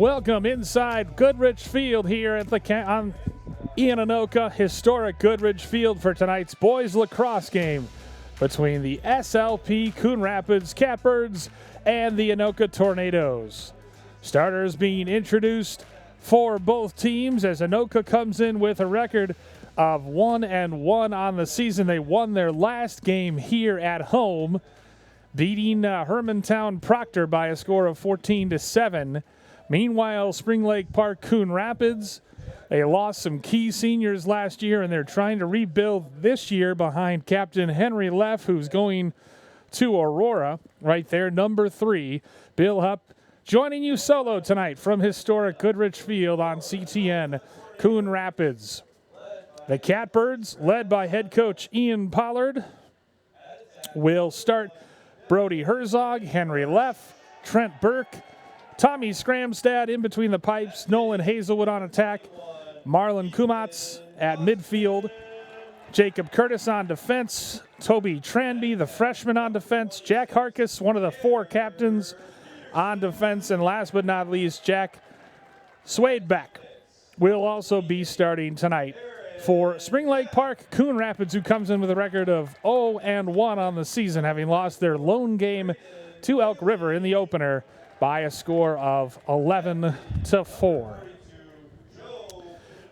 Welcome inside Goodrich Field here at on Ian Anoka, historic Goodrich Field for tonight's boys lacrosse game between the SLP Coon Rapids Catbirds and the Anoka Tornadoes. Starters being introduced for both teams as Anoka comes in with a record of 1-1 on the season. They won their last game here at home, beating Hermantown Proctor by a score of 14-7. Meanwhile, Spring Lake Park Coon Rapids, they lost some key seniors last year, and they're trying to rebuild this year behind Captain Henry Leff, who's going to Aurora right there, number 3. Bill Hupp joining you solo tonight from historic Goodrich Field on CTN Coon Rapids. The Catbirds, led by head coach Ian Pollard, will start Brody Herzog, Henry Leff, Trent Burke, Tommy Scramstad in between the pipes, Nolan Hazelwood on attack, Marlon Kumatz at midfield, Jacob Curtis on defense, Toby Tranby, the freshman on defense, Jack Harkis, one of the 4 captains on defense, and last but not least, Jack Swadeback will also be starting tonight for Spring Lake Park Coon Rapids, who comes in with a record of 0-1 on the season, having lost their lone game to Elk River in the opener by a score of 11-4.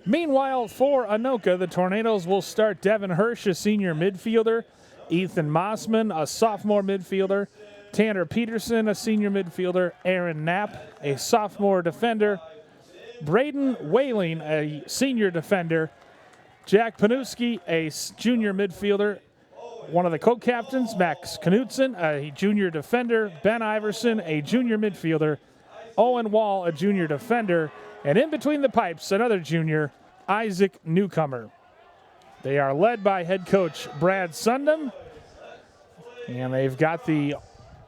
Meanwhile, for Anoka, the Tornadoes will start Devin Hirsch, a senior midfielder, Ethan Mossman, a sophomore midfielder, Tanner Peterson, a senior midfielder, Aaron Knapp, a sophomore defender, Braden Whaling, a senior defender, Jack Panuski, a junior midfielder, one of the co-captains, Max Knutson, a junior defender, Ben Iverson, a junior midfielder, Owen Wall, a junior defender, and in between the pipes, another junior, Isaac Newcomer. They are led by head coach Brad Sundam, and they've got the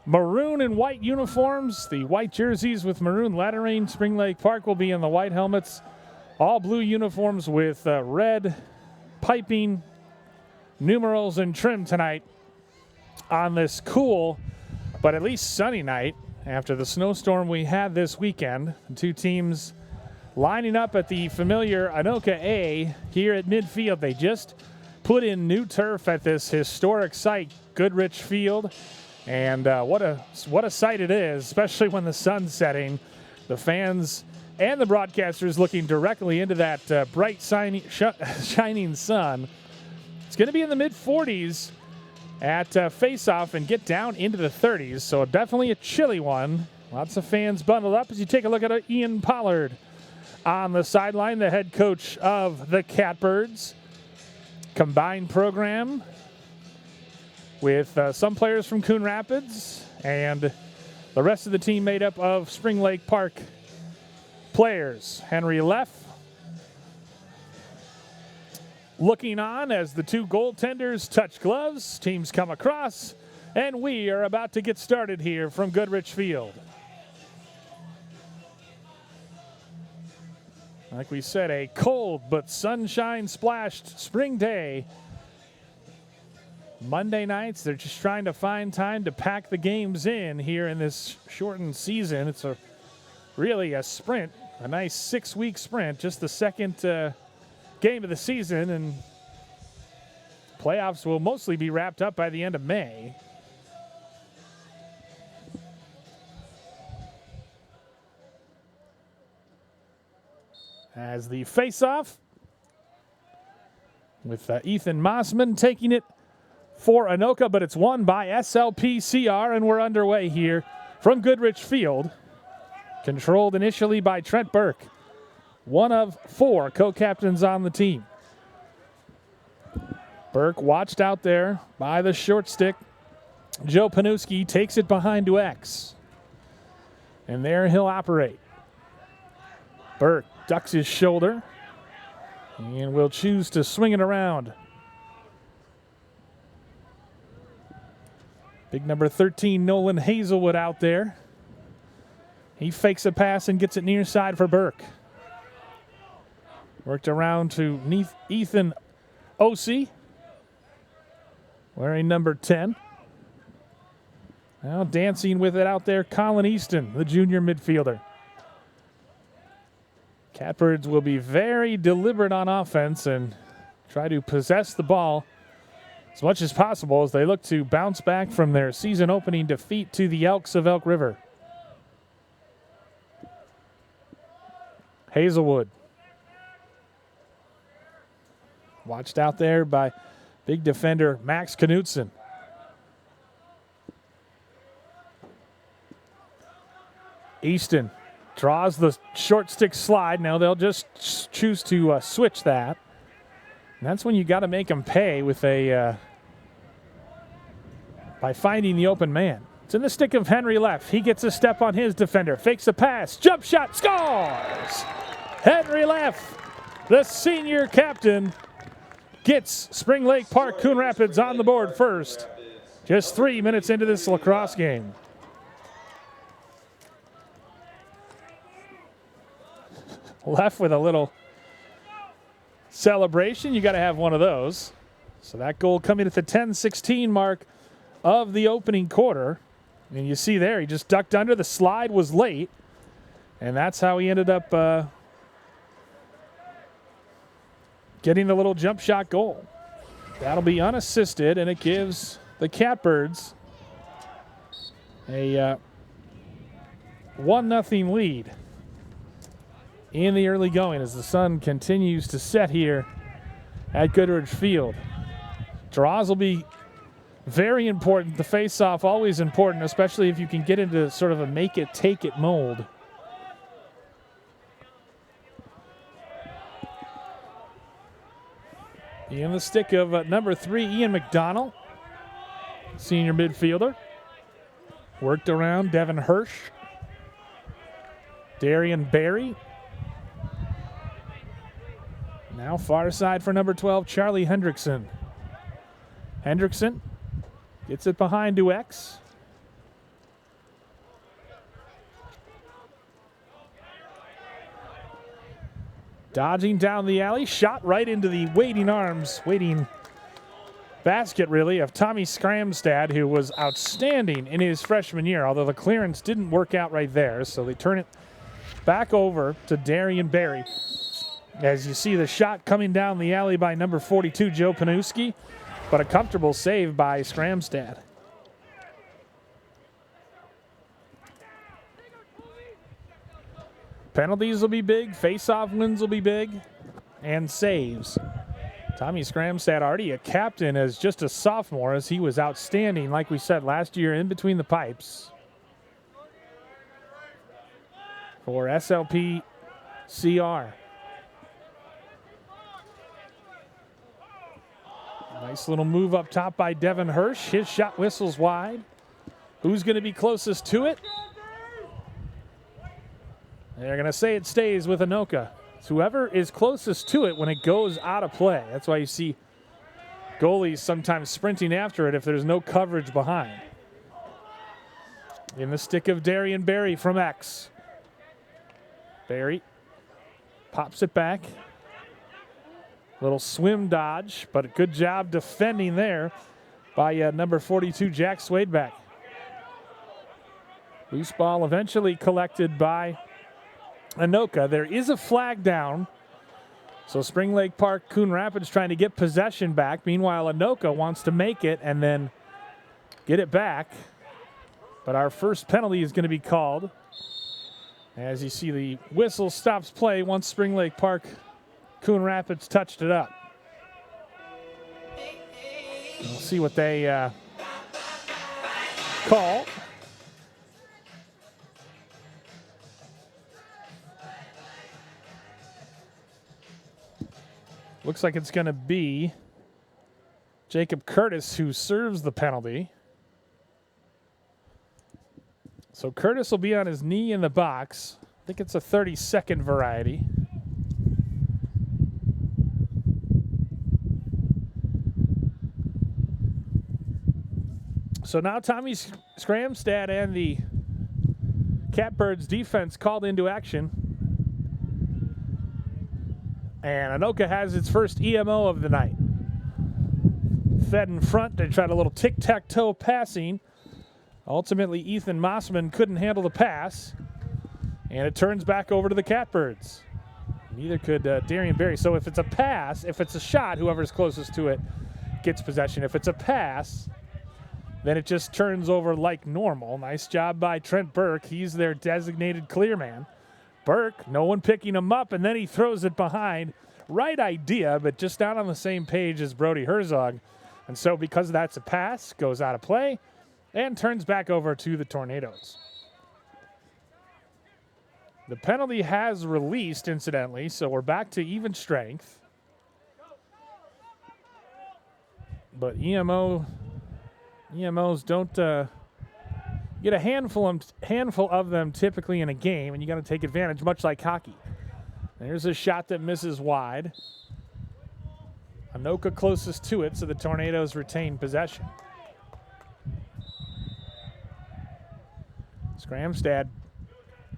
maroon and white uniforms, the white jerseys with maroon lettering. Spring Lake Park will be in the white helmets, all blue uniforms with red piping, numerals, and trim tonight on this cool but at least sunny night after the snowstorm we had this weekend. The two teams lining up at the familiar Anoka A here at midfield. They just put in new turf at this historic site, Goodrich Field, and what a sight it is, especially when the sun's setting. The fans and the broadcasters looking directly into that bright shining sun. It's going to be in the mid-40s at face-off and get down into the 30s, so definitely a chilly one. Lots of fans bundled up as you take a look at Ian Pollard on the sideline, the head coach of the Catbirds. Combined program with some players from Coon Rapids and the rest of the team made up of Spring Lake Park players. Henry Leff looking on as the two goaltenders touch gloves, teams come across, and we are about to get started here from Goodrich Field. Like we said, a cold but sunshine-splashed spring day. Monday nights, they're just trying to find time to pack the games in here in this shortened season. It's really a sprint, a nice 6-week sprint, just the second game of the season, and playoffs will mostly be wrapped up by the end of May. As the face-off with Ethan Mossman taking it for Anoka, but it's won by SLPCR, and we're underway here from Goodrich Field. Controlled initially by Trent Burke, one of 4 co-captains on the team. Burke watched out there by the short stick. Joe Panuski takes it behind to X, and there he'll operate. Burke ducks his shoulder and will choose to swing it around. Big number 13, Nolan Hazelwood out there. He fakes a pass and gets it near side for Burke. Worked around to Ethan Ossie, wearing number 10. Now dancing with it out there, Colin Easton, the junior midfielder. Catbirds will be very deliberate on offense and try to possess the ball as much as possible as they look to bounce back from their season opening defeat to the Elks of Elk River. Hazelwood. Watched out there by big defender Max Knutson. Easton draws the short stick slide. Now they'll just choose to switch that. And that's when you got to make them pay with by finding the open man. It's in the stick of Henry Leff. He gets a step on his defender. Fakes a pass. Jump shot. Scores! Henry Leff, the senior captain, gets Spring Lake Park Coon Rapids on the board first. Just 3 minutes into this lacrosse game. Left with a little celebration. You got to have one of those. So that goal coming at the 10-16 mark of the opening quarter. And you see there, he just ducked under. The slide was late. And that's how he ended up getting the little jump shot goal. That'll be unassisted, and it gives the Catbirds a 1-0 lead in the early going as the sun continues to set here at Goodrich Field. Draws will be very important. The face-off always important, especially if you can get into sort of a make-it-take-it mold. In the stick of number 3, Ian McDonald, senior midfielder. Worked around Devin Hirsch, Darian Barry. Now far side for number 12, Charlie Hendrickson. Hendrickson gets it behind to X. Dodging down the alley, shot right into the waiting basket, really, of Tommy Skramstad, who was outstanding in his freshman year, although the clearance didn't work out right there, so they turn it back over to Darian Barry. As you see the shot coming down the alley by number 42, Joe Panuski, but a comfortable save by Skramstad. Penalties will be big, face-off wins will be big, and saves. Tommy Skramstad, already a captain as just a sophomore, as he was outstanding, like we said, last year in between the pipes for SLP CR. Nice little move up top by Devin Hirsch. His shot whistles wide. Who's going to be closest to it? They're going to say it stays with Anoka. It's whoever is closest to it when it goes out of play. That's why you see goalies sometimes sprinting after it if there's no coverage behind. In the stick of Darian Barry from X. Barry pops it back. Little swim dodge, but a good job defending there by number 42, Jack Swadeback. Loose ball eventually collected by Anoka. There is a flag down. So Spring Lake Park Coon Rapids trying to get possession back. Meanwhile, Anoka wants to make it and then get it back. But our first penalty is going to be called. As you see, the whistle stops play once Spring Lake Park Coon Rapids touched it up. We'll see what they call. Looks like it's going to be Jacob Curtis who serves the penalty. So Curtis will be on his knee in the box. I think it's a 30-second variety. So now Tommy Skramstad and the Catbirds defense called into action. And Anoka has its first EMO of the night. Fed in front, they tried a little tic-tac-toe passing. Ultimately, Ethan Mossman couldn't handle the pass. And it turns back over to the Catbirds. Neither could Darian Berry. So if it's a pass, if it's a shot, whoever's closest to it gets possession. If it's a pass, then it just turns over like normal. Nice job by Trent Burke. He's their designated clear man. Burke, no one picking him up, and then he throws it behind. Right idea, but just not on the same page as Brody Herzog. And so because that's a pass, goes out of play and turns back over to the Tornadoes. The penalty has released, incidentally, so we're back to even strength. But EMOs don't get a handful of them typically in a game, and you got to take advantage, much like hockey. There's a shot that misses wide. Anoka closest to it, so the Tornadoes retain possession. Skramstad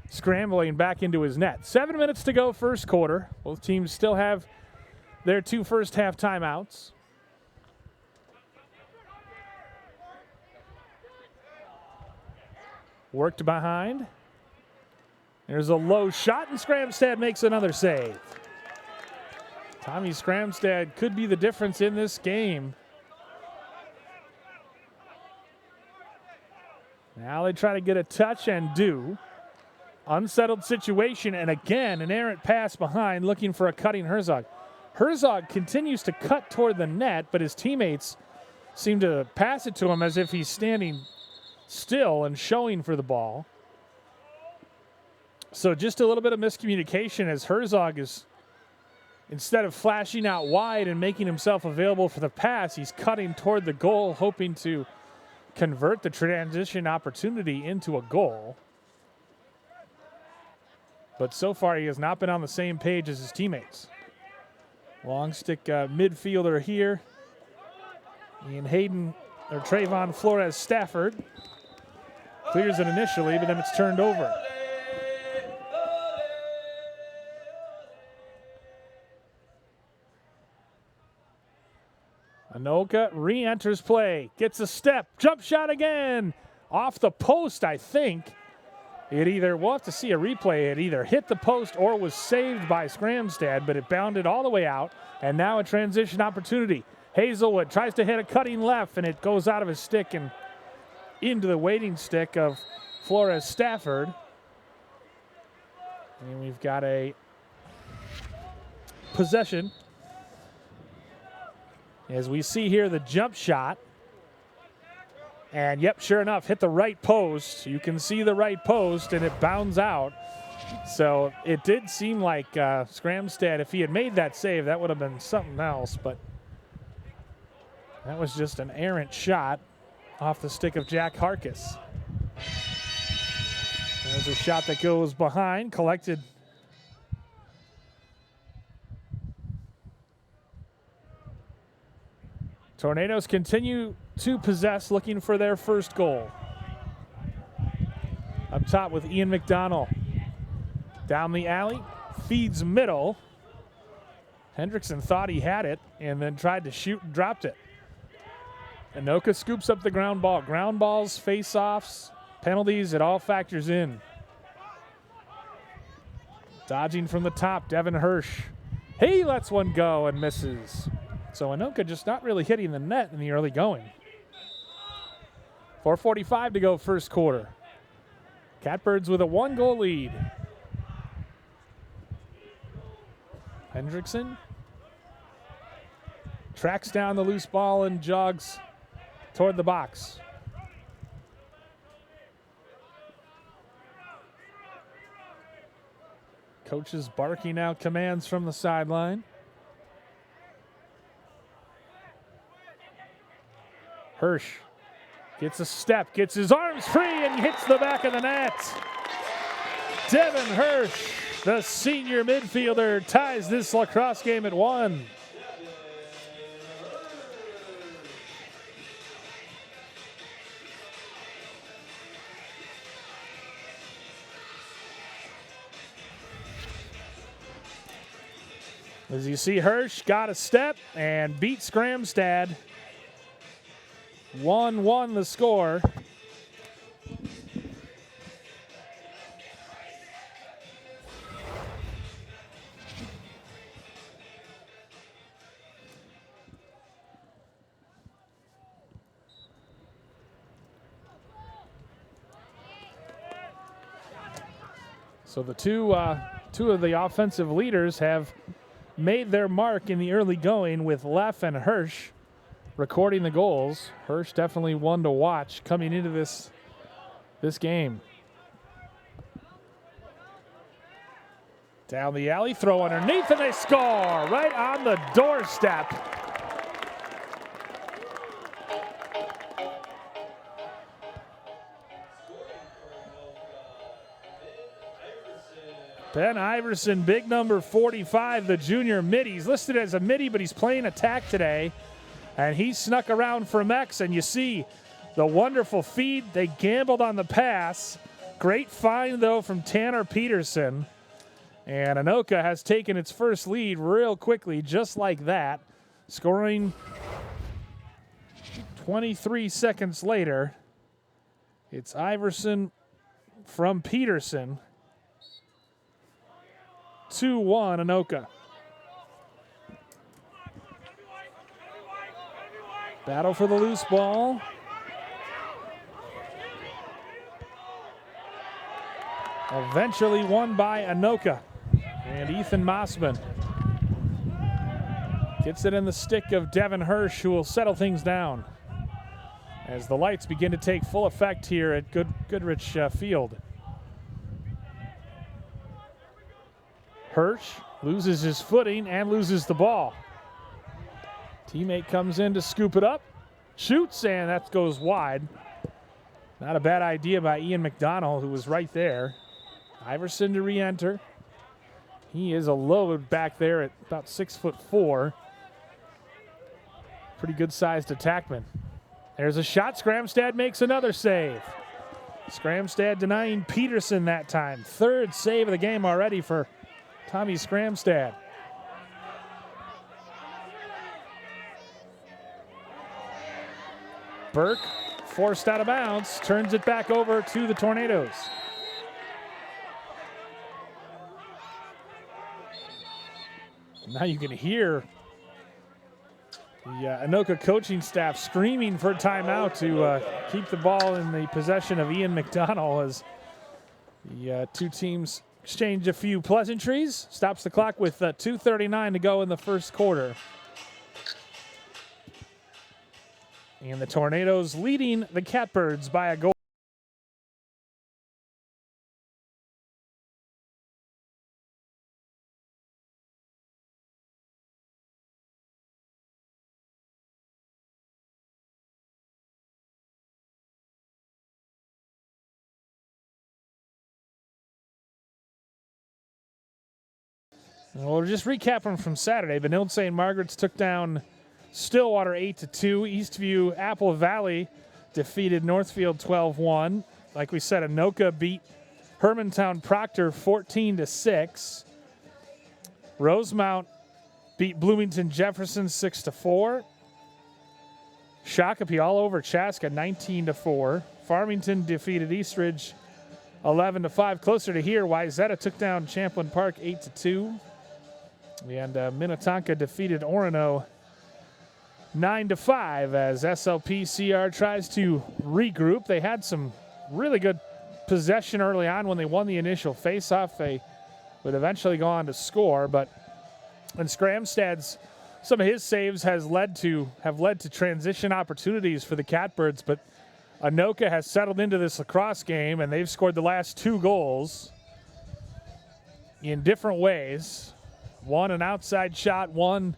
scrambling back into his net. 7 minutes to go, first quarter. Both teams still have their 2 first half timeouts. Worked behind. There's a low shot, and Skramstad makes another save. Tommy Skramstad could be the difference in this game. Now they try to get a touch and do. Unsettled situation, and again, an errant pass behind, looking for a cutting Herzog. Herzog continues to cut toward the net, but his teammates seem to pass it to him as if he's standing still and showing for the ball. So just a little bit of miscommunication as Herzog is, instead of flashing out wide and making himself available for the pass, he's cutting toward the goal, hoping to convert the transition opportunity into a goal. But so far, he has not been on the same page as his teammates. Long stick midfielder here. Ian Hayden, or Trayvon Flores Stafford, clears it initially, but then it's turned over. Anoka re-enters play, gets a step, jump shot again, off the post, I think. We'll have to see a replay, it either hit the post or was saved by Skramstad, but it bounded all the way out, and now a transition opportunity. Hazelwood tries to hit a cutting left, and it goes out of his stick and into the waiting stick of Flores Stafford. And we've got a possession. As we see here, the jump shot. And yep, sure enough, hit the right post. You can see the right post, and it bounds out. So it did seem like Skramstad, if he had made that save, that would have been something else. But that was just an errant shot off the stick of Jack Harkis. There's a shot that goes behind, collected. Tornadoes continue to possess, looking for their first goal. Up top with Ian McDonald. Down the alley, feeds middle. Hendrickson thought he had it and then tried to shoot and dropped it. Anoka scoops up the ground ball. Ground balls, face-offs, penalties, it all factors in. Dodging from the top, Devin Hirsch. He lets one go and misses. So Anoka just not really hitting the net in the early going. 4:45 to go first quarter. Catbirds with a 1-goal lead. Hendrickson tracks down the loose ball and jogs toward the box. Coaches barking out commands from the sideline. Hirsch gets a step, gets his arms free, and hits the back of the net. Devin Hirsch, the senior midfielder, ties this lacrosse game at 1. As you see, Hirsch got a step and beat Skramstad. 1-1 the score. So the two of the offensive leaders have made their mark in the early going, with Leff and Hirsch recording the goals. Hirsch definitely one to watch coming into this game. Down the alley, throw underneath, and they score right on the doorstep. Ben Iverson, big number 45, the junior mid. He's listed as a midi, but he's playing attack today. And he snuck around for Mex, and you see the wonderful feed. They gambled on the pass. Great find, though, from Tanner Peterson. And Anoka has taken its first lead real quickly, just like that, scoring 23 seconds later. It's Iverson from Peterson. 2-1 Anoka. Battle for the loose ball. Eventually won by Anoka. And Ethan Mossman gets it in the stick of Devin Hirsch, who will settle things down as the lights begin to take full effect here at Goodrich Field. Hirsch loses his footing and loses the ball. Teammate comes in to scoop it up, shoots, and that goes wide. Not a bad idea by Ian McDonald, who was right there. Iverson to re-enter. He is a load back there at about 6'4". Pretty good-sized attackman. There's a shot. Skramstad makes another save. Skramstad denying Peterson that time. Third save of the game already for Tommy Skramstad. Burke, forced out of bounds, turns it back over to the Tornadoes. Now you can hear the Anoka coaching staff screaming for a timeout to keep the ball in the possession of Ian McDonald as the two teams exchange a few pleasantries. Stops the clock with 2:39 to go in the first quarter. And the Tornadoes leading the Catbirds by a goal. And we'll just recap them from Saturday. Benilde St. Margaret's took down Stillwater 8-2. Eastview Apple Valley defeated Northfield 12-1. Like we said, Anoka beat Hermantown Proctor 14-6. Rosemount beat Bloomington Jefferson 6-4. Shakopee all over Chaska 19-4. Farmington defeated Eastridge 11-5. Closer to here, Wayzata took down Champlin Park 8-2. And Minnetonka defeated Orono 9-5 as SLPCR tries to regroup. They had some really good possession early on when they won the initial faceoff. They would eventually go on to score, but and Skramstad's some of his saves have led to transition opportunities for the Catbirds, but Anoka has settled into this lacrosse game, and they've scored the last two goals in different ways. One an outside shot, one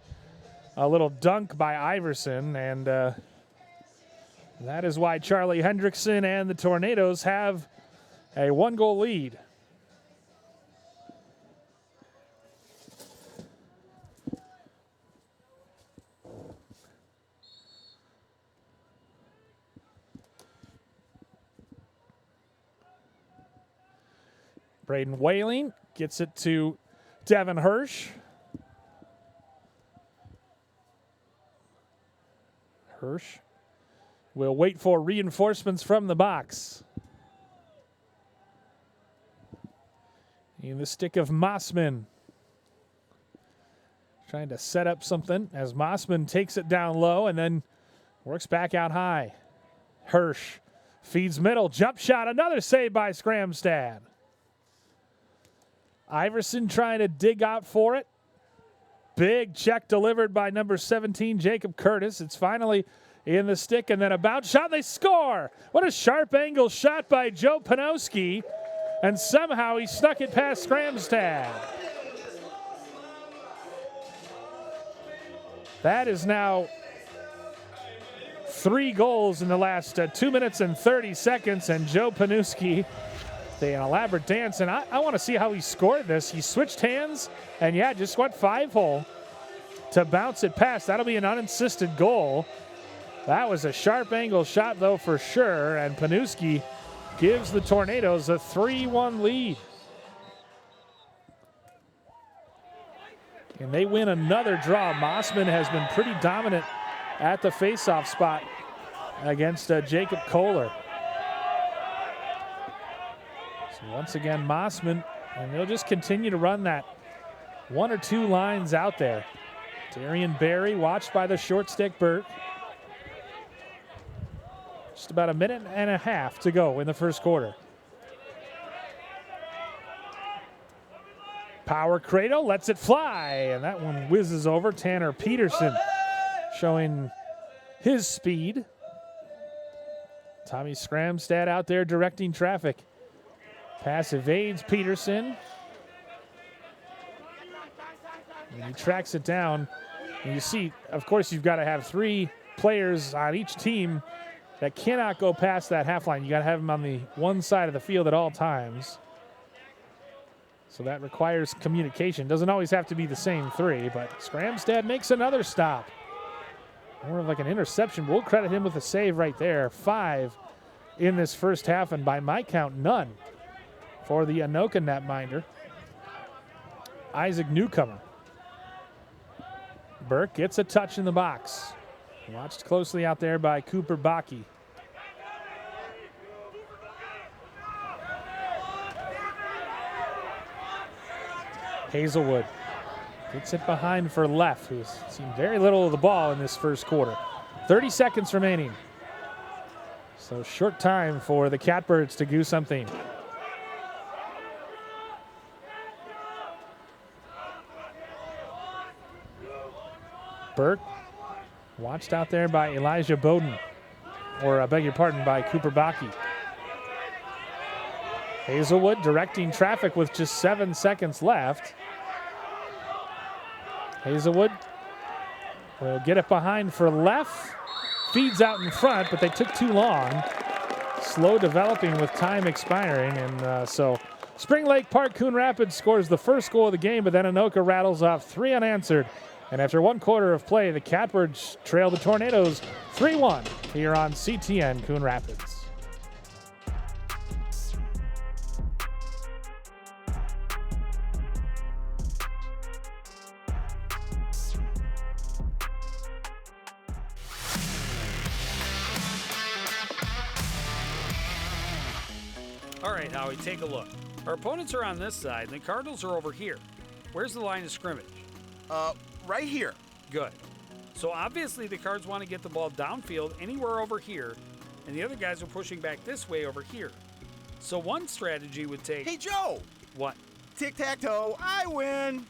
a little dunk by Iverson, and that is why Charlie Hendrickson and the Tornadoes have a one-goal lead. Braden Whaling gets it to Devin Hirsch. Hirsch will wait for reinforcements from the box. In the stick of Mossman. Trying to set up something as Mossman takes it down low and then works back out high. Hirsch feeds middle, jump shot, another save by Skramstad. Iverson trying to dig out for it. Big check delivered by number 17, Jacob Curtis. It's finally in the stick, and then a bounce shot. They score. What a sharp angle shot by Joe Panowski, and somehow he snuck it past Skramstad. That is now 3 goals in the last 2 minutes and 30 seconds, and Joe Panowski, an elaborate dance, and I want to see how he scored this. He switched hands, and yeah, just went 5-hole to bounce it past. That'll be an unassisted goal. That was a sharp angle shot, though, for sure, and Panowski gives the Tornadoes a 3-1 lead. And they win another draw. Mossman has been pretty dominant at the faceoff spot against Jacob Kohler. So once again, Mossman, and they'll just continue to run that 1 or 2 lines out there. Darian Berry watched by the short stick Burke. Just about a minute and a half to go in the first quarter. Power cradle, lets it fly, and that one whizzes over. Tanner Peterson showing his speed. Tommy Skramstad out there directing traffic. Pass evades Peterson. And he tracks it down. And you see, of course, you've got to have 3 players on each team that cannot go past that half line. You got to have them on the one side of the field at all times. So that requires communication. Doesn't always have to be the same 3, but Skramstad makes another stop. More of like an interception. We'll credit him with a save right there. 5 in this first half, and by my count, none for the Anoka netminder. Isaac Newcomer. Burke gets a touch in the box. Watched closely out there by Cooper Bakke. Hazelwood gets it behind for Leff, who's seen very little of the ball in this first quarter. 30 seconds remaining. So short time for the Catbirds to do something. Burke watched out there by Elijah Bowden, or I beg your pardon, by Cooper Bakke. Hazelwood directing traffic with just 7 seconds left. Hazelwood will get it behind for Leff. Feeds out in front, but they took too long. Slow developing with time expiring, and so Spring Lake Park Coon Rapids scores the first goal of the game, but then Anoka rattles off 3 unanswered. And after 1 quarter of play, the Catbirds trail the Tornadoes 3-1 here on CTN Coon Rapids. All right, Howie, take a look. Our opponents are on this side, and the Cardinals are over here. Where's the line of scrimmage? Right here. Good. So obviously the Cards want to get the ball downfield anywhere over here, and the other guys are pushing back this way over here. So one strategy would take... Hey, Joe! What? Tic-tac-toe, I win!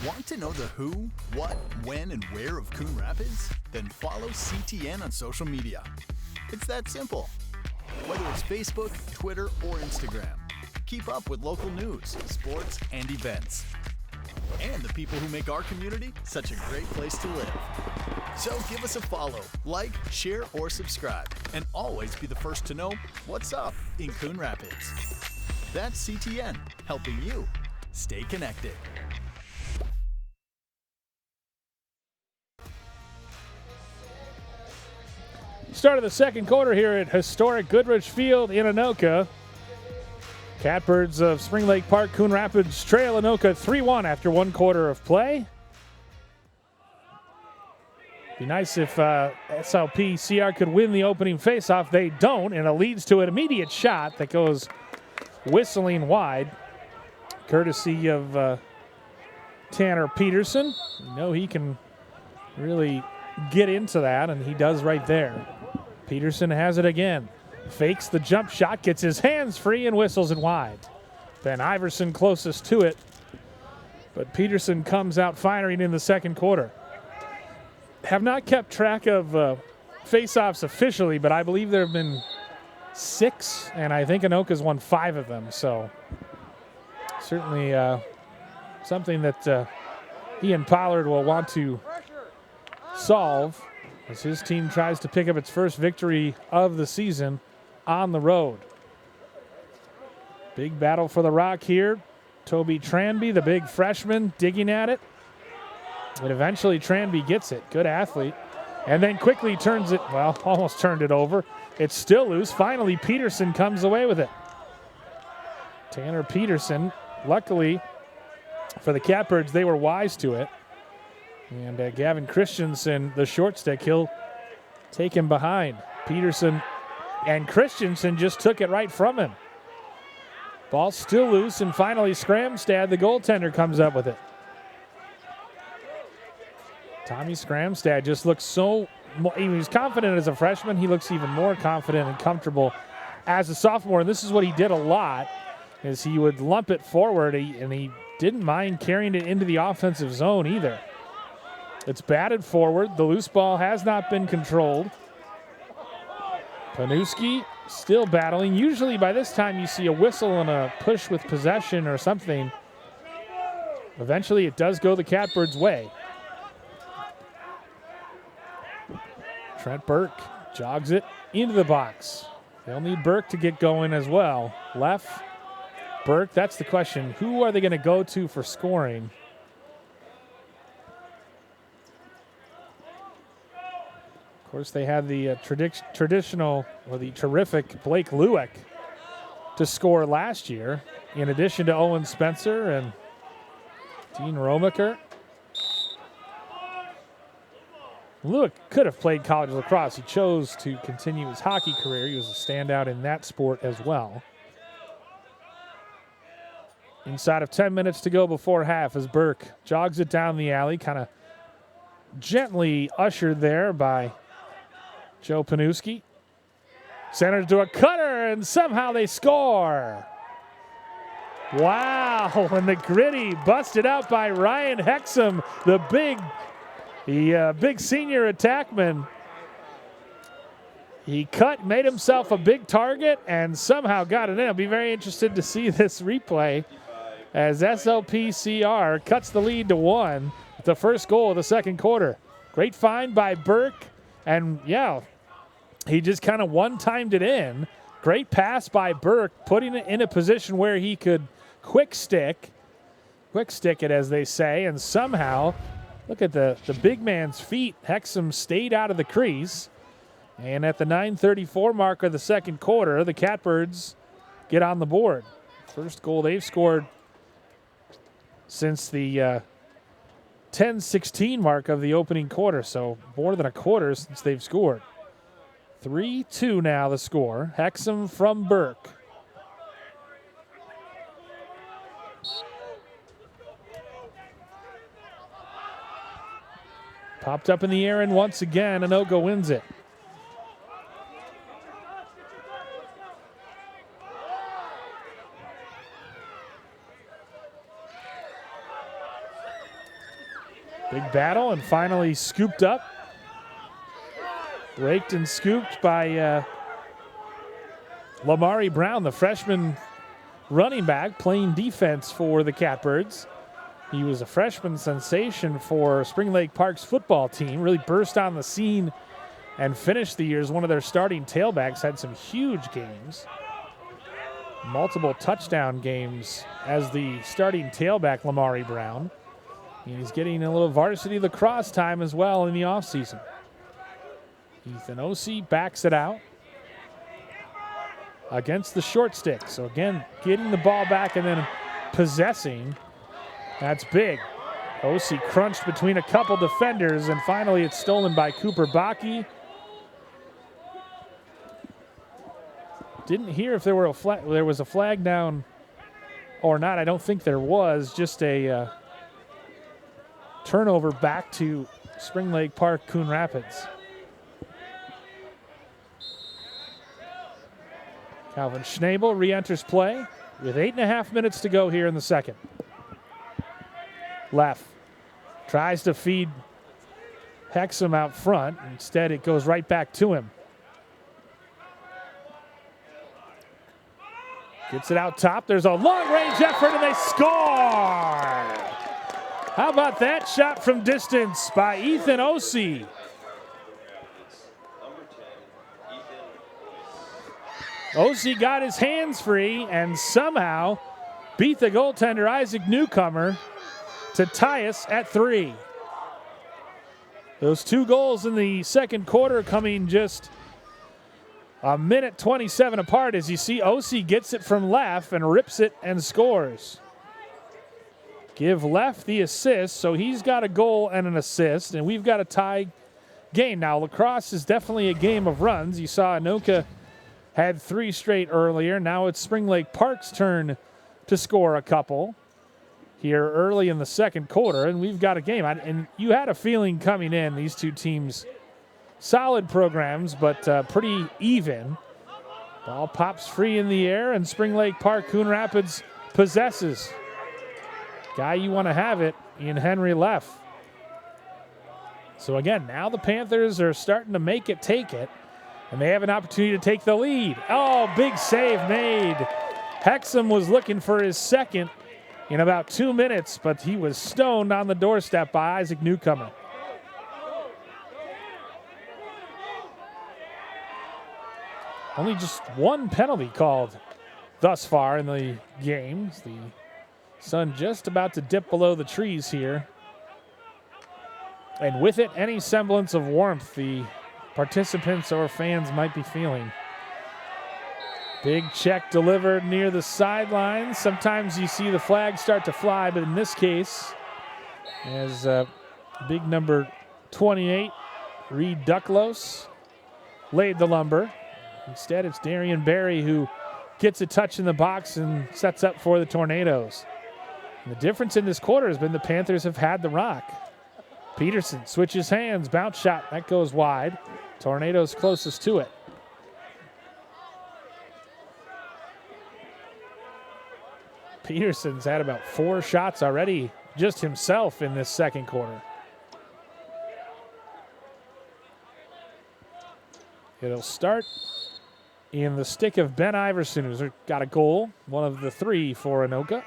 Want to know the who, what, when, and where of Coon Rapids? Then follow CTN on social media. It's that simple. Whether it's Facebook, Twitter, or Instagram, keep up with local news, sports, and events. and the people who make our community such a great place to live. So give us a follow, like, share, or subscribe, and always be the first to know what's up in Coon Rapids. That's CTN, helping you stay connected. Start of the second quarter here at historic Goodrich Field in Anoka. Catbirds of Spring Lake Park, Coon Rapids trail Anoka 3-1 after one quarter of play. Be nice if SLP CR could win the opening faceoff. They don't, and it leads to an immediate shot that goes whistling wide, courtesy of Tanner Peterson. You know he can really get into that, and he does right there. Peterson has it again. Fakes the jump shot, gets his hands free, and whistles it wide. Ben Iverson closest to it, but Peterson comes out firing in the second quarter. Have not kept track of face-offs officially, but I believe there have been 6, and I think Anoka's won 5 of them. So certainly something that Ian Pollard will want to solve as his team tries to pick up its first victory of the season on the road. Big battle for the rock here. Toby Tranby, the big freshman, digging at it. But eventually Tranby gets it. Good athlete. And then quickly turns it, well, almost turned it over. It's still loose. Finally, Peterson comes away with it. Tanner Peterson, luckily for the Catbirds, they were wise to it. And Gavin Christensen, the short stick, he'll take him behind. Peterson and Christensen just took it right from him. Ball still loose, and finally Scramstad, the goaltender, comes up with it. Tommy Scramstad just looks so, he was confident as a freshman. He looks even more confident and comfortable as a sophomore. And this is what he did a lot, is he would lump it forward, and he didn't mind carrying it into the offensive zone either. It's batted forward. The loose ball has not been controlled. Panuski still battling. Usually by this time you see a whistle and a push with possession or something. Eventually it does go the Catbirds' way. Trent Burke jogs it into the box. They'll need Burke to get going as well. Left, Burke, that's the question. Who are they going to go to for scoring? Of course, they had the traditional, or the terrific Blake Lewick to score last year, in addition to Owen Spencer and Dean Romaker. Lewick could have played college lacrosse. He chose to continue his hockey career. He was a standout in that sport as well. Inside of 10 minutes to go before half as Burke jogs it down the alley, kind of gently ushered there by Joe Panuski. Centers to a cutter, and somehow they score. Wow, and the gritty busted out by Ryan Hexum, the big senior attackman. He cut, made himself a big target, and somehow got it in. I'll be very interested to see this replay as SLPCR cuts the lead to 1 with the first goal of the second quarter. Great find by Burke, and yeah, he just kind of one-timed it in. Great pass by Burke, putting it in a position where he could quick stick it, as they say, and somehow, look at the big man's feet. Hexum stayed out of the crease. And at the 9:34 mark of the second quarter, the Catbirds get on the board. First goal they've scored since the 10:16 mark of the opening quarter, so more than a quarter since they've scored. 3-2 now the score. Hexum from Burke. Popped up in the air, and once again, Anoka wins it. Big battle, and finally scooped up. Raked and scooped by Lamari Brown, the freshman running back playing defense for the Catbirds. He was a freshman sensation for Spring Lake Park's football team. Really burst on the scene and finished the year as one of their starting tailbacks. Had some huge games. Multiple touchdown games as the starting tailback, Lamari Brown. And he's getting a little varsity lacrosse time as well in the offseason. Ethan Ossie backs it out against the short stick. So again, getting the ball back and then possessing. That's big. Ossie crunched between a couple defenders, and finally it's stolen by Cooper Bakke. Didn't hear if there was a flag down or not. I don't think there was. Just a turnover back to Spring Lake Park, Coon Rapids. Calvin Schnabel re-enters play with 8.5 minutes to go here in the second. Left tries to feed Hexum out front. Instead, it goes right back to him. Gets it out top. There's a long-range effort, and they score! How about that shot from distance by Ethan Ossie? Ossie got his hands free and somehow beat the goaltender Isaac Newcomer to tie us at 3. Those 2 goals in the second quarter coming just a minute 27 apart, as you see Ossie gets it from Leff and rips it and scores. Give Leff the assist, so he's got a goal and an assist, and we've got a tie game. Now, lacrosse is definitely a game of runs. You saw Anoka had 3 straight earlier. Now it's Spring Lake Park's turn to score a couple here early in the second quarter, and we've got a game. And you had a feeling coming in, these two teams, solid programs, but pretty even. Ball pops free in the air, and Spring Lake Park, Coon Rapids possesses. Guy you want to have it in Henry Leff. So again, now the Panthers are starting to make it, take it, and they have an opportunity to take the lead. Oh, big save made. Hexum was looking for his second in about 2 minutes, but he was stoned on the doorstep by Isaac Newcomer. Only just 1 penalty called thus far in the games. The sun just about to dip below the trees here. And with it, any semblance of warmth the participants or fans might be feeling. Big check delivered near the sidelines. Sometimes you see the flag start to fly, but in this case, as big number 28, Reed Ducklos, laid the lumber. Instead, it's Darian Berry who gets a touch in the box and sets up for the Tornadoes. And the difference in this quarter has been the Panthers have had the rock. Peterson switches hands, bounce shot, that goes wide. Tornadoes closest to it. Peterson's had about 4 shots already, just himself in this second quarter. It'll start in the stick of Ben Iverson, who's got a goal, one of the 3 for Anoka.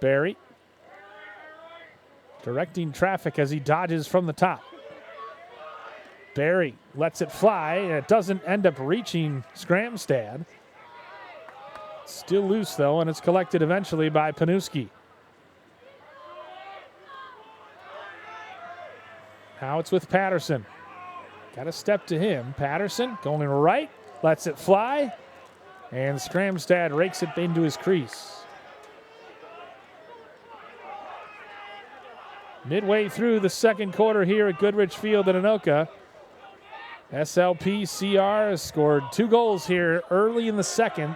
Barry directing traffic as he dodges from the top. Barry lets it fly, and it doesn't end up reaching Skramstad. Still loose, though, and it's collected eventually by Panuski. Now it's with Patterson. Got a step to him. Patterson going right, lets it fly, and Skramstad rakes it into his crease. Midway through the second quarter here at Goodrich Field in Anoka, SLPCR has scored 2 goals here early in the second,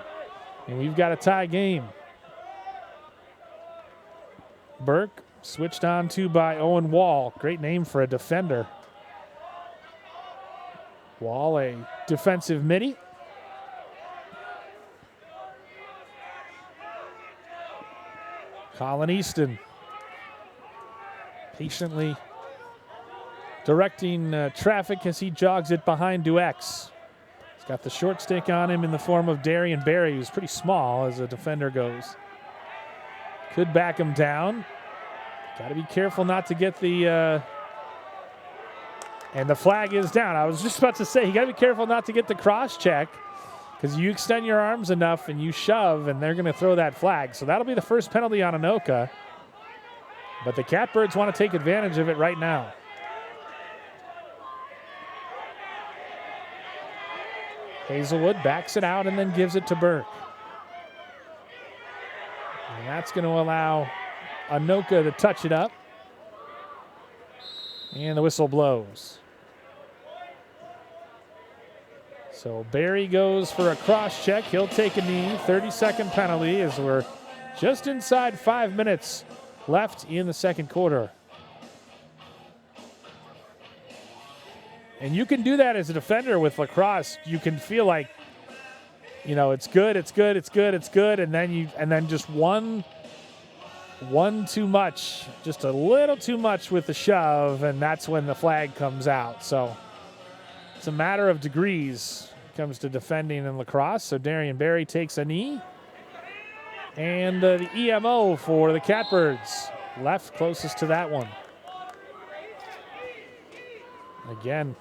and we've got a tie game. Burke switched on to by Owen Wall. Great name for a defender. Wall, a defensive midi. Colin Easton patiently directing traffic as he jogs it behind Duex. He's got the short stick on him in the form of Darian Berry, who's pretty small as a defender goes. Could back him down. Got to be careful not to get the... and the flag is down. I was just about to say, you got to be careful not to get the cross check because you extend your arms enough and you shove, and they're going to throw that flag. So that'll be the first penalty on Anoka. But the Catbirds want to take advantage of it right now. Hazelwood backs it out and then gives it to Burke. And that's going to allow Anoka to touch it up. And the whistle blows. So Barry goes for a cross check. He'll take a knee. 30-second penalty as we're just inside 5 minutes left in the second quarter. And you can do that as a defender with lacrosse. You can feel like, you know, it's good, it's good, it's good, it's good, and then just one too much, just a little too much with the shove, and that's when the flag comes out. So it's a matter of degrees when it comes to defending in lacrosse. So Darian Barry takes a knee. And the EMO for the Catbirds, left closest to that one. Again,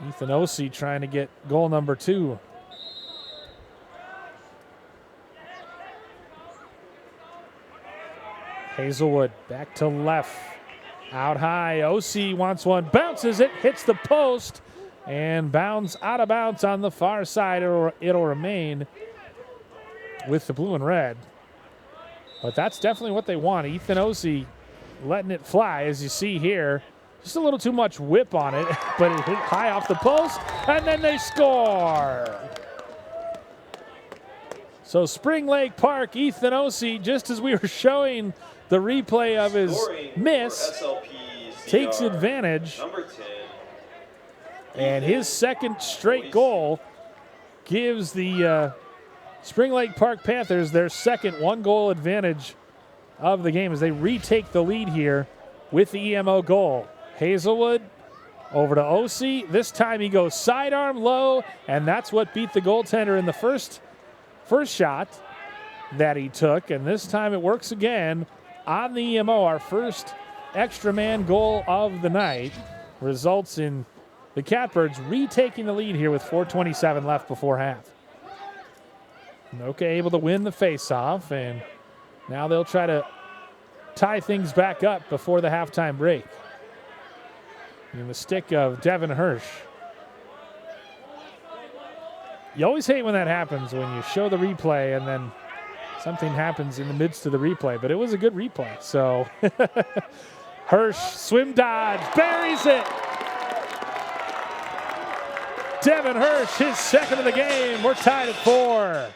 Ethan Ossie trying to get goal number 2. Hazelwood back to left. Out high. Ossie wants one. Bounces it. Hits the post. And bounds out of bounds on the far side. It'll remain with the blue and red. But that's definitely what they want. Ethan Ossie letting it fly, as you see here. Just a little too much whip on it, but it hit high off the post, and then they score. So Spring Lake Park, Ethan Ossie, just as we were showing the replay of his miss, takes advantage. And his second straight goal gives the Spring Lake Park Panthers their second 1-goal advantage of the game as they retake the lead here with the EMO goal. Hazelwood over to Ossie. This time he goes sidearm low, and that's what beat the goaltender in the first shot that he took. And this time it works again on the EMO. Our first extra man goal of the night results in the Catbirds retaking the lead here with 4:27 left before half. Anoka able to win the faceoff, and now they'll try to tie things back up before the halftime break. In the stick of Devin Hirsch. You always hate when that happens, when you show the replay and then something happens in the midst of the replay, but it was a good replay. So Hirsch, swim dodge, buries it. Devin Hirsch, his second of the game. We're tied at 4.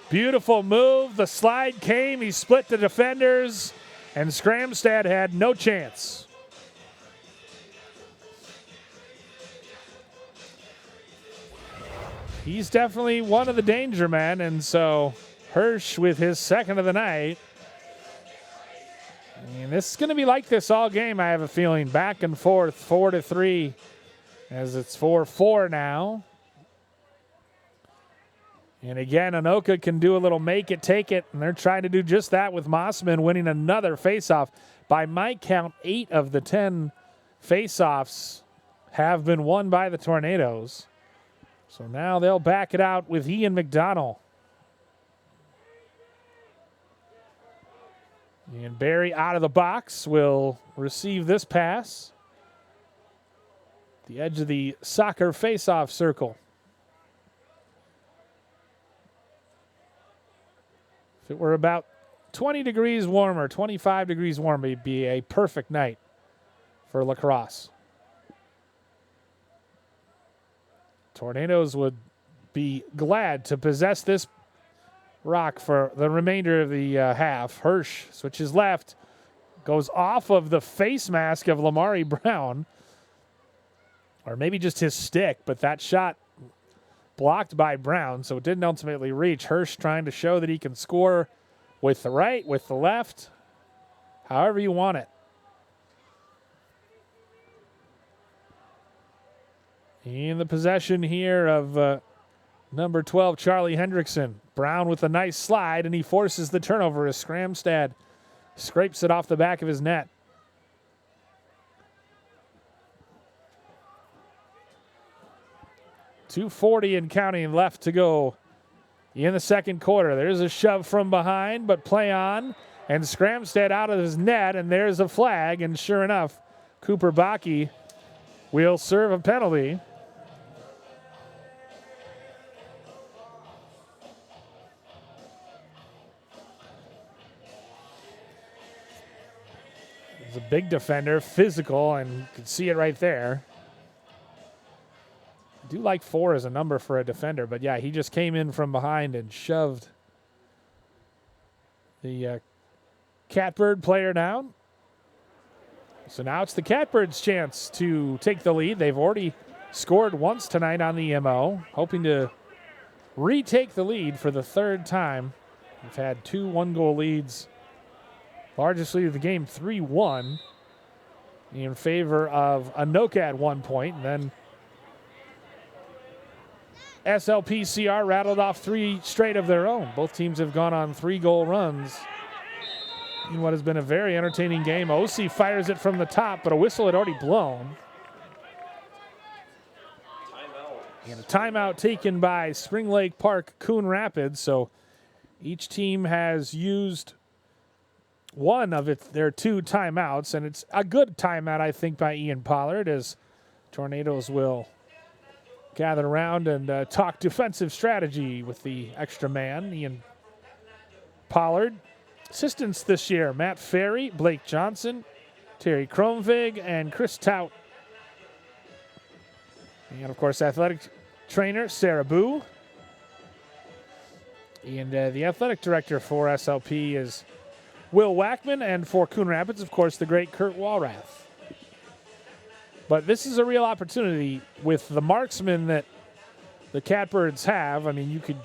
Beautiful move. The slide came. He split the defenders, and Skramstad had no chance. He's definitely one of the danger men, and so Hirsch with his second of the night. And this is going to be like this all game, I have a feeling. Back and forth, 4-3, as it's 4-4 now. And again, Anoka can do a little make it, take it, and they're trying to do just that with Mossman winning another faceoff. By my count, 8 of the 10 faceoffs have been won by the Tornadoes. So now they'll back it out with Ian McDonnell. And Barry out of the box will receive this pass. The edge of the soccer faceoff circle. If it were about 20 degrees warmer, 25 degrees warmer, it'd be a perfect night for lacrosse. Tornadoes would be glad to possess this rock for the remainder of the half. Hirsch switches left, goes off of the face mask of Lamari Brown, or maybe just his stick, but that shot blocked by Brown, so it didn't ultimately reach. Hirsch trying to show that he can score with the right, with the left, however you want it. In the possession here of number 12, Charlie Hendrickson. Brown with a nice slide, and he forces the turnover as Skramstad scrapes it off the back of his net. .240 and counting left to go in the second quarter. There's a shove from behind, but play on, and Skramstad out of his net, and there's a flag, and sure enough, Cooper Bakke will serve a penalty. He's a big defender, physical, and you can see it right there. I do like 4 as a number for a defender, but yeah, he just came in from behind and shoved the Catbird player down. So now it's the Catbirds' chance to take the lead. They've already scored once tonight on the MO, hoping to retake the lead for the third time. We've had 2 one-goal leads. Largest lead of the game, 3-1, in favor of Anoka at one point. And then SLPCR rattled off 3 straight of their own. Both teams have gone on 3-goal runs in what has been a very entertaining game. OC fires it from the top, but a whistle had already blown. And a timeout taken by Spring Lake Park Coon Rapids. So each team has used one of their 2 timeouts, and it's a good timeout, I think, by Ian Pollard, as Tornadoes will gather around and talk defensive strategy with the extra man, Ian Pollard. Assistants this year, Matt Ferry, Blake Johnson, Terry Kromvig, and Chris Tout. And, of course, athletic trainer Sarah Boo. And the athletic director for SLP is Will Wackman, and for Coon Rapids, of course, the great Kurt Walrath. But this is a real opportunity with the marksmen that the Catbirds have. I mean, you could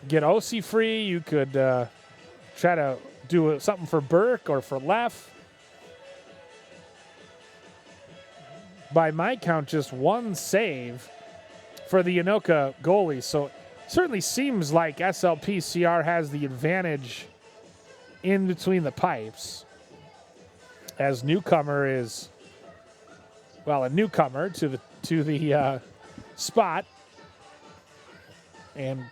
get OC free. You could try to do something for Burke or for Leff. By my count, just 1 save for the Anoka goalie. So it certainly seems like SLPCR has the advantage in between the pipes, as newcomer is, well, a newcomer to the spot and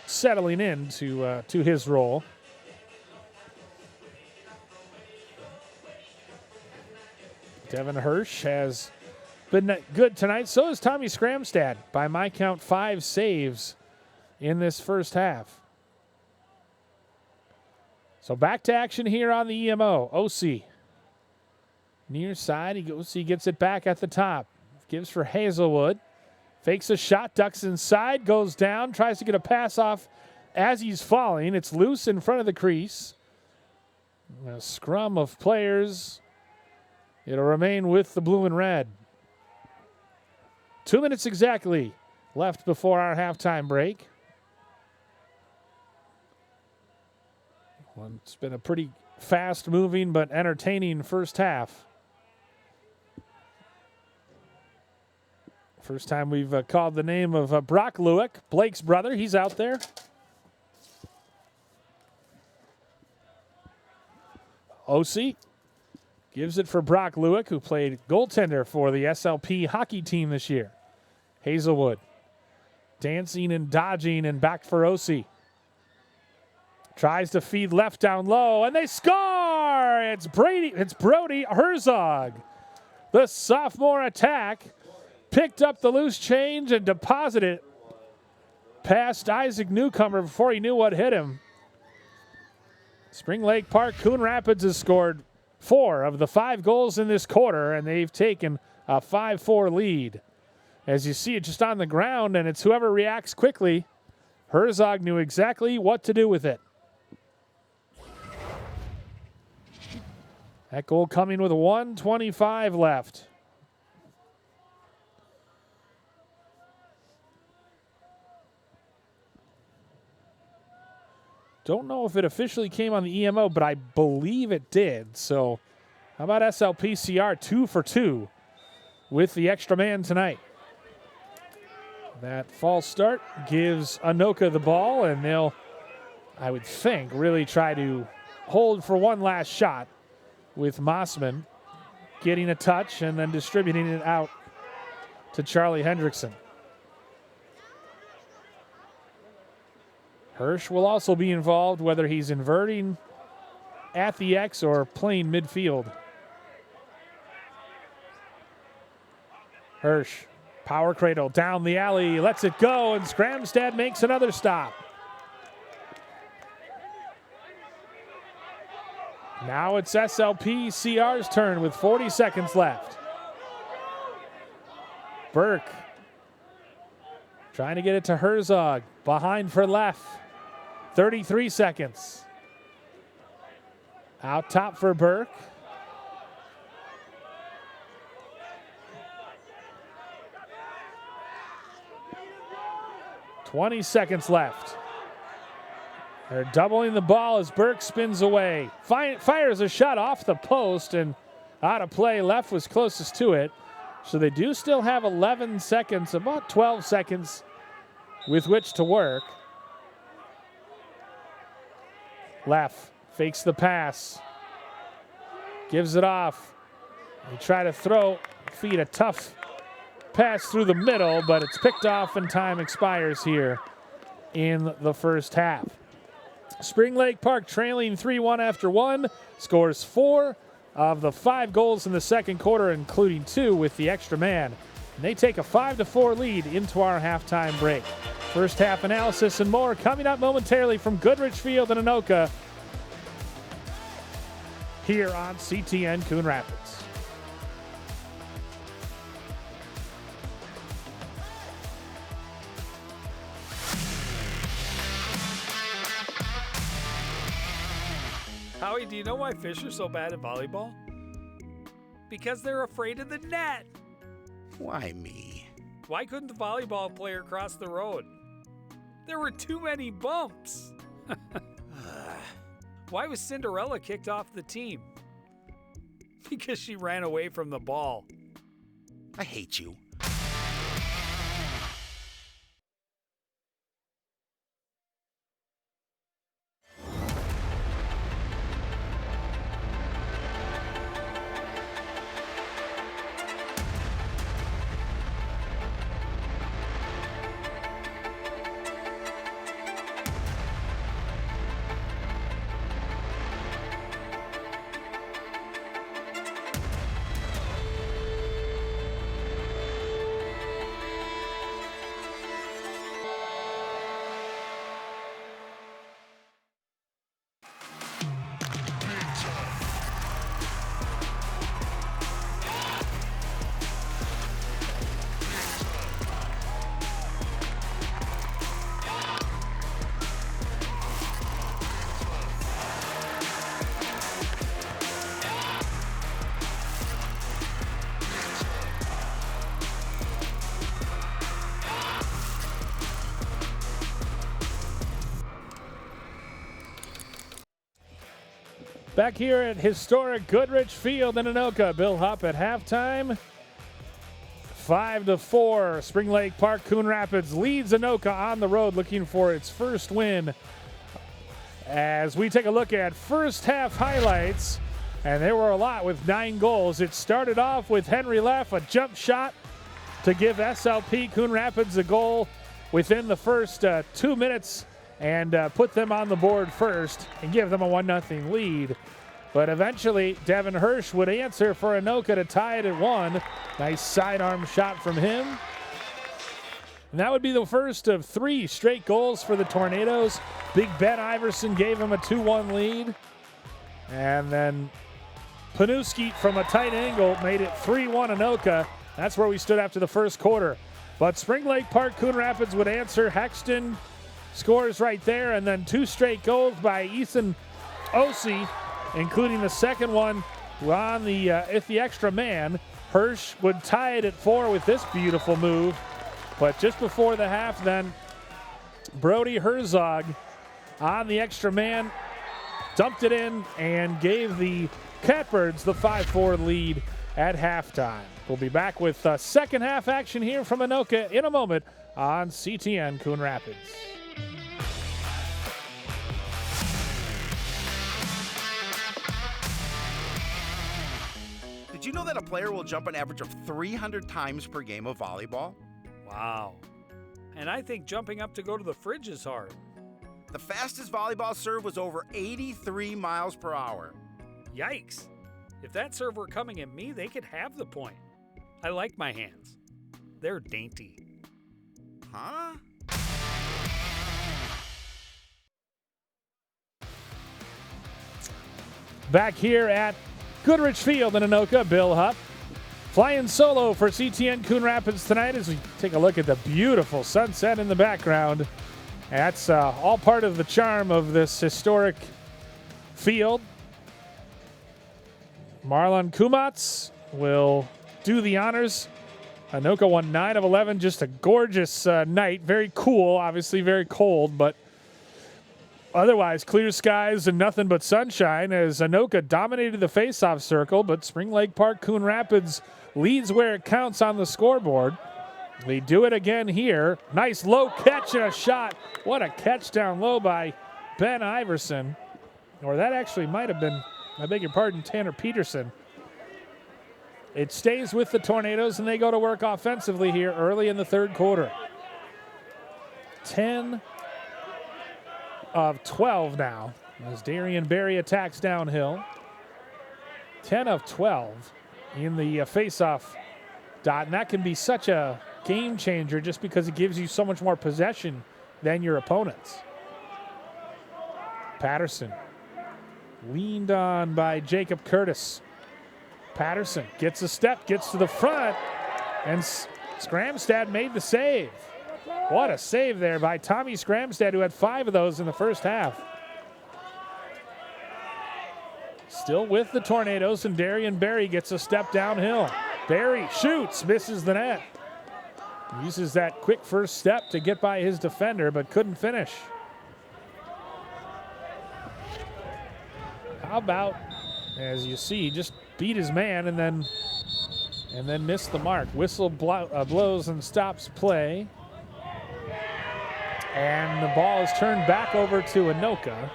settling in to his role. Devin Hirsch has been good tonight. So is Tommy Skramstad. By my count, 5 saves in this first half. So back to action here on the EMO. OC. Near side, he gets it back at the top. Gives for Hazelwood. Fakes a shot, ducks inside, goes down, tries to get a pass off as he's falling. It's loose in front of the crease. A scrum of players. It'll remain with the blue and red. 2 minutes exactly left before our halftime break. Well, it's been a pretty fast-moving but entertaining first half. First time we've called the name of Brock Lewick, Blake's brother. He's out there. OC gives it for Brock Lewick, who played goaltender for the SLP hockey team this year. Hazelwood dancing and dodging and back for OC. Tries to feed left down low, and they score! It's Brody Herzog. The sophomore attack picked up the loose change and deposited it past Isaac Newcomer before he knew what hit him. Spring Lake Park Coon Rapids has scored 4 of the 5 goals in this quarter, and they've taken a 5-4 lead. As you see it just on the ground, and it's whoever reacts quickly. Herzog knew exactly what to do with it. That goal coming with 1:25 left. Don't know if it officially came on the EMO, but I believe it did. So how about SLPCR 2 for 2 with the extra man tonight? That false start gives Anoka the ball, and they'll, I would think, really try to hold for one last shot with Mossman getting a touch and then distributing it out to Charlie Hendrickson. Hirsch will also be involved, whether he's inverting at the X or playing midfield. Hirsch, power cradle down the alley, lets it go, and Skramstad makes another stop. Now it's SLP CR's turn with 40 seconds left. Burke trying to get it to Herzog, behind for Leff. 33 seconds. Out top for Burke. "20 seconds left. They're doubling the ball as Burke spins away. Fires a shot off the post and out of play. Leff was closest to it. So they do still have 11 seconds, about 12 seconds with which to work. Leff fakes the pass. Gives it off. They try to feed a tough pass through the middle, but it's picked off and time expires here in the first half. Spring Lake Park trailing 3-1 after one, scores 4 of the 5 goals in the second quarter, including 2 with the extra man. And they take a 5-4 lead into our halftime break. First half analysis and more coming up momentarily from Goodrich Field in Anoka here on CTN Coon Rapids. Howie, do you know why fish are so bad at volleyball? Because they're afraid of the net. Why me? Why couldn't the volleyball player cross the road? There were too many bumps. Why was Cinderella kicked off the team? Because she ran away from the ball. I hate you. Back here at historic Goodrich Field in Anoka. Bill Hupp at halftime. 5-4. Spring Lake Park Coon Rapids leads Anoka on the road, looking for its first win. As we take a look at first half highlights, and there were a lot with 9 goals. It started off with Henry Leff, a jump shot to give SLP Coon Rapids a goal within the first 2 minutes and put them on the board first and give them a 1-0 lead. But eventually, Devin Hirsch would answer for Anoka to tie it at 1. Nice sidearm shot from him. And that would be the first of 3 straight goals for the Tornadoes. Big Ben Iverson gave them a 2-1 lead. And then Panuski from a tight angle made it 3-1 Anoka. That's where we stood after the first quarter. But Spring Lake Park Coon Rapids would answer. Hexton scores right there, and then 2 straight goals by Ethan Ossie, including the second one on the extra man. Hirsch would tie it at 4 with this beautiful move. But just before the half then, Brody Herzog on the extra man dumped it in and gave the Catbirds the 5-4 lead at halftime. We'll be back with second half action here from Anoka in a moment on CTN Coon Rapids. Did you know that a player will jump an average of 300 times per game of volleyball? Wow. And I think jumping up to go to the fridge is hard. The fastest volleyball serve was over 83 miles per hour. Yikes. If that serve were coming at me, they could have the point. I like my hands. They're dainty. Huh? Back here at Goodrich Field in Anoka, Bill Hupp flying solo for CTN Coon Rapids tonight as we take a look at the beautiful sunset in the background. That's all part of the charm of this historic field. Marlon Kumats will do the honors. Anoka won 9 of 11, just a gorgeous night. Very cool, obviously very cold, but otherwise clear skies and nothing but sunshine as Anoka dominated the faceoff circle, but Spring Lake Park Coon Rapids leads where it counts on the scoreboard. They do it again here. Nice low catch and a shot. What a catch down low by Ben Iverson. Or that actually might have been, I beg your pardon, Tanner Peterson. It stays with the Tornadoes, and they go to work offensively here early in the third quarter. 10 of 12 now as Darian Berry attacks downhill. 10 of 12 in the faceoff dot, and that can be such a game changer just because it gives you so much more possession than your opponents. Patterson leaned on by Jacob Curtis. Patterson gets a step, gets to the front, and Skramstad made the save. What a save there by Tommy Skramstad, who had 5 of those in the first half. Still with the Tornadoes, and Darian Berry gets a step downhill. Berry shoots, misses the net. Uses that quick first step to get by his defender, but couldn't finish. How about, as you see, just beat his man and then missed the mark. Whistle blows and stops play. And the ball is turned back over to Anoka.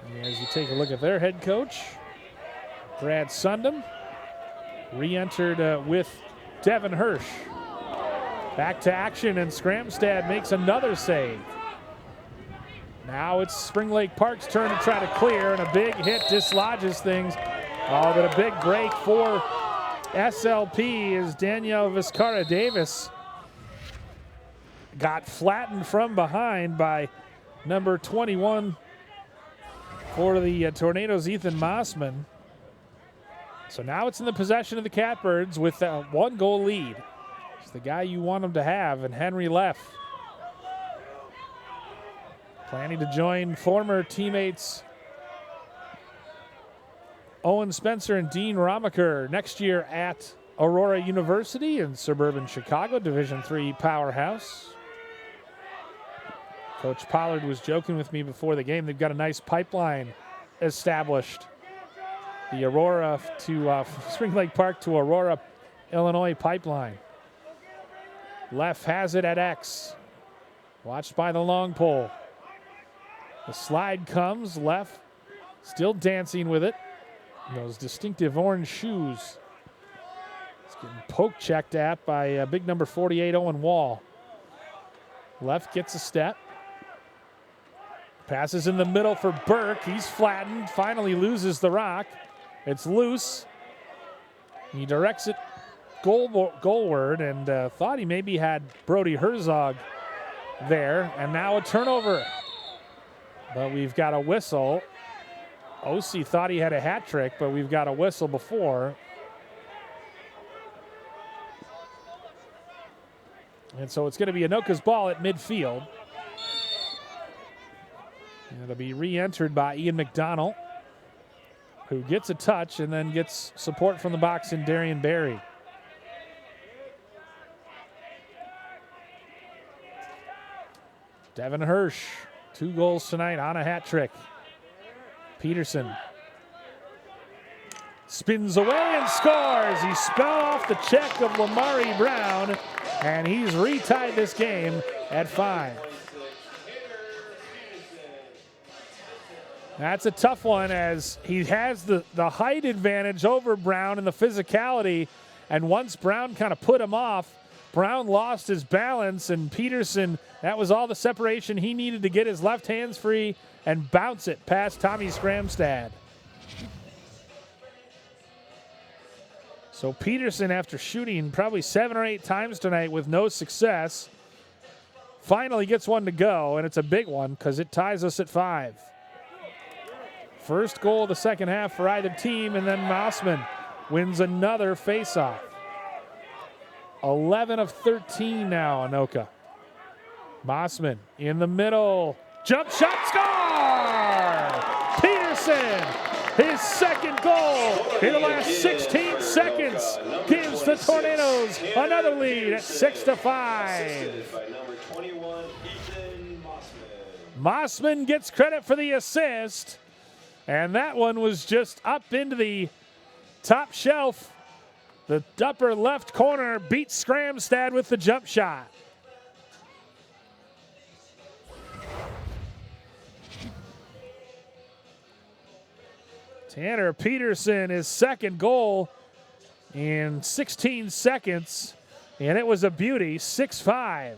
And as you take a look at their head coach, Brad Sundum, re-entered with Devin Hirsch. Back to action, and Skramstad makes another save. Now it's Spring Lake Park's turn to try to clear, and a big hit dislodges things. Oh, but a big break for SLP as Danielle Vizcarra Davis got flattened from behind by number 21 for the Tornadoes, Ethan Mossman. So now it's in the possession of the Catbirds with a 1-goal lead. It's the guy you want them to have, and Henry Leff planning to join former teammates Owen Spencer and Dean Romaker next year at Aurora University in suburban Chicago, Division III powerhouse. Coach Pollard was joking with me before the game. They've got a nice pipeline established. The Aurora to Spring Lake Park to Aurora, Illinois pipeline. Leff has it at X. Watched by the long pole. The slide comes. Leff still dancing with it. Those distinctive orange shoes. It's getting poke checked at by big number 48, Owen Wall. Leff gets a step. Passes in the middle for Burke. He's flattened. Finally loses the rock. It's loose. He directs it goalward and thought he maybe had Brody Herzog there. And now a turnover. But we've got a whistle. OC thought he had a hat trick, but we've got a whistle before. And so it's going to be Anoka's ball at midfield. And it'll be re-entered by Ian McDonald, who gets a touch and then gets support from the box in Darian Berry. Devin Hirsch, 2 goals tonight on a hat trick. Peterson spins away and scores. He spelled off the check of Lamari Brown, and he's retied this game at 5. That's a tough one, as he has the height advantage over Brown and the physicality, and once Brown kind of put him off, Brown lost his balance, and Peterson, that was all the separation he needed to get his left hands free and bounce it past Tommy Skramstad. So Peterson, after shooting probably 7 or 8 times tonight with no success, finally gets one to go, and it's a big one because it ties us at 5. First goal of the second half for either team, and then Mossman wins another faceoff. 11 of 13 now, Anoka. Mossman in the middle. Jump shot, score! Peterson, his second goal in the last 16 seconds, gives the Tornadoes another lead at 6-5. Mossman gets credit for the assist, and that one was just up into the top shelf. The upper left corner beats Skramstad with the jump shot. Tanner Peterson, his second goal in 16 seconds, and it was a beauty, 6-5.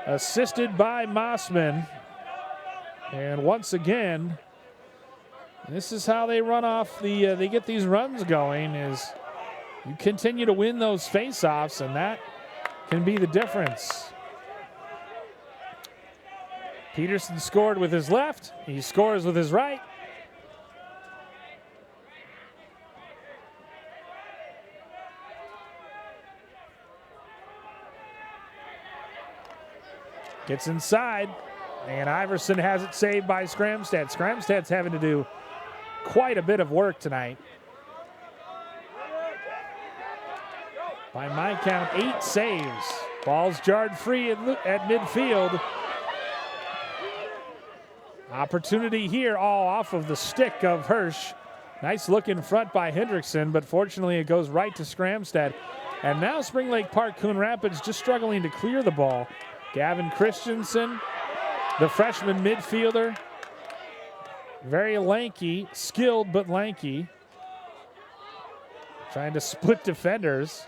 Assisted by Mossman. And once again, this is how they run off they get these runs going, is you continue to win those face-offs, and that can be the difference. Peterson scored with his left. He scores with his right. Gets inside, and Iverson has it saved by Skramstad. Skramstad's having to do quite a bit of work tonight. By my count, 8 saves. Ball's jarred free at midfield. Opportunity here, all off of the stick of Hirsch. Nice look in front by Hendrickson, but fortunately it goes right to Skramstad. And now Spring Lake Park, Coon Rapids just struggling to clear the ball. Gavin Christensen, the freshman midfielder, very lanky, skilled but lanky. Trying to split defenders.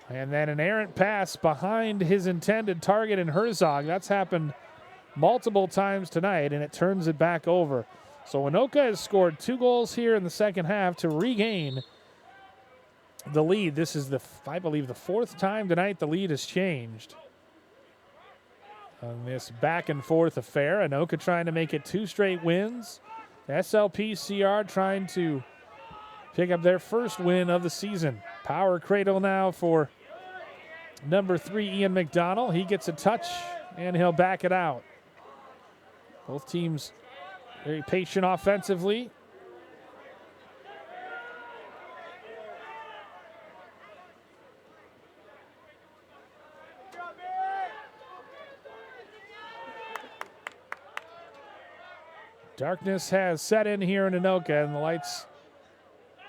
And then an errant pass behind his intended target in Herzog. That's happened multiple times tonight, and it turns it back over. So Anoka has scored 2 goals here in the second half to regain the lead. This is I believe the 4th time tonight the lead has changed on this back and forth affair. Anoka trying to make it 2 straight wins. SLPCR trying to pick up their first win of the season. Power cradle now for number 3, Ian McDonald. He gets a touch, and he'll back it out. Both teams very patient offensively. Darkness has set in here in Anoka, and the lights